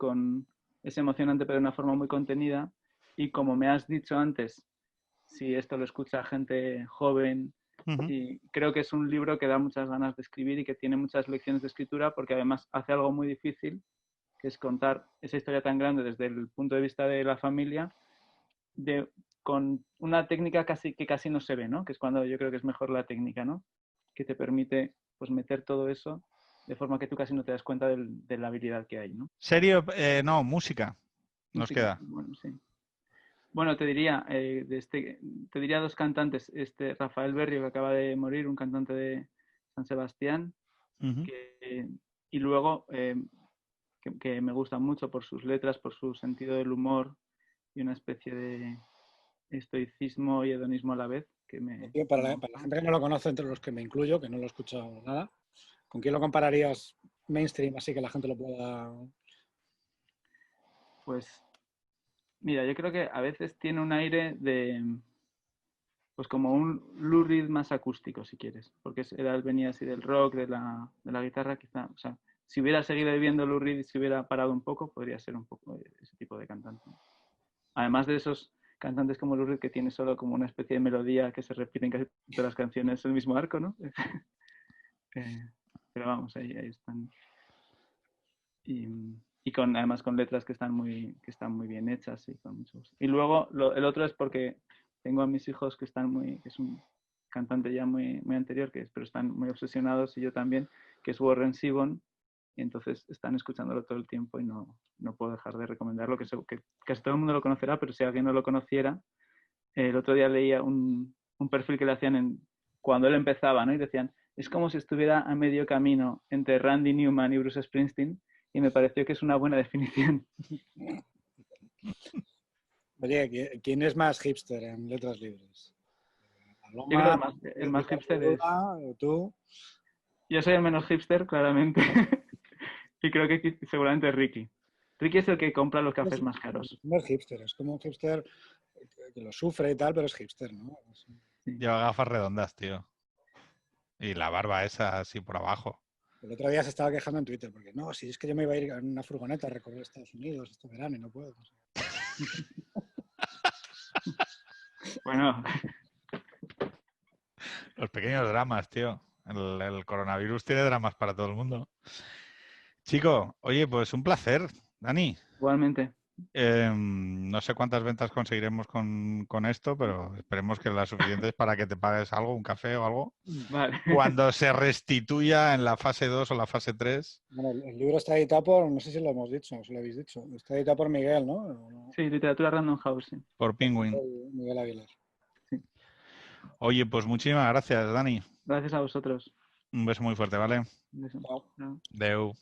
es emocionante pero de una forma muy contenida. Y como me has dicho antes, si esto lo escucha gente joven, Ujú. y creo que es un libro que da muchas ganas de escribir y que tiene muchas lecciones de escritura porque además hace algo muy difícil, que es contar esa historia tan grande desde el punto de vista de la familia de, con una técnica que casi no se ve, ¿no? Que es cuando yo creo que es mejor la técnica, ¿no? Que te permite pues meter todo eso de forma que tú casi no te das cuenta de la habilidad que hay, ¿no? Serio, no, música. Nos Música, queda. bueno, sí. Bueno, te diría, te diría dos cantantes, Rafael Berrio, que acaba de morir, un cantante de San Sebastián, Ujú. que, y luego que me gusta mucho por sus letras, por su sentido del humor y una especie de estoicismo y hedonismo a la vez, Tío, que me para la gusta. gente que no lo conoce, entre los que me incluyo, que no lo he escuchado nada, ¿con quién lo compararías mainstream así que la gente lo pueda... Pues mira, yo creo que a veces tiene un aire de, pues como un Lou Reed más acústico, si quieres, porque él venía así del rock, de la guitarra, quizá, o sea, si hubiera seguido viviendo Lou Reed y si hubiera parado un poco, podría ser un poco ese tipo de cantante. Además de esos cantantes como Lou Reed que tiene solo como una especie de melodía que se repite en casi todas las canciones, el mismo arco, ¿no? Eh, pero vamos, ahí están. Y, y además con letras que están muy bien hechas y con muchos. Y luego el otro es porque tengo a mis hijos que es un cantante ya muy anterior, pero están muy obsesionados y yo también, que es Warren Zevon, y entonces están escuchándolo todo el tiempo y no puedo dejar de recomendarlo, que casi todo el mundo lo conocerá, pero si alguien no lo conociera, el otro día leía un perfil que le hacían cuando él empezaba, ¿no? Y decían, es como si estuviera a medio camino entre Randy Newman y Bruce Springsteen, y me pareció que es una buena definición. Oye, ¿quién es más hipster en letras libres? Yo creo ¿Paloma, que el más hipster es... o tú? Yo soy el menos hipster, claramente, y creo que seguramente Ricky. Ricky es el que compra los cafés más caros. No es hipster, es como un hipster que lo sufre y tal, pero es hipster, ¿no? Lleva gafas redondas, tío. Y la barba esa así por abajo. El otro día se estaba quejando en Twitter, porque no, si es que yo me iba a ir en una furgoneta a recorrer Estados Unidos este verano y no puedo. Bueno, Los pequeños dramas, tío. El coronavirus tiene dramas para todo el mundo. Chico, oye, pues un placer, Dani. igualmente. No sé cuántas ventas conseguiremos con esto, pero esperemos que las suficientes para que te pagues algo, un café o algo. Vale. Cuando se restituya en la fase 2 o la fase 3. Bueno, el libro está editado por, no sé si lo hemos dicho, o si lo habéis dicho, está editado por Miguel, ¿no? Sí, literatura Random House, sí. Por Penguin. Miguel Aguilar. Oye, pues muchísimas gracias, Dani. Gracias a vosotros. Un beso muy fuerte, ¿vale? Un beso. Chao. Chao. Deu.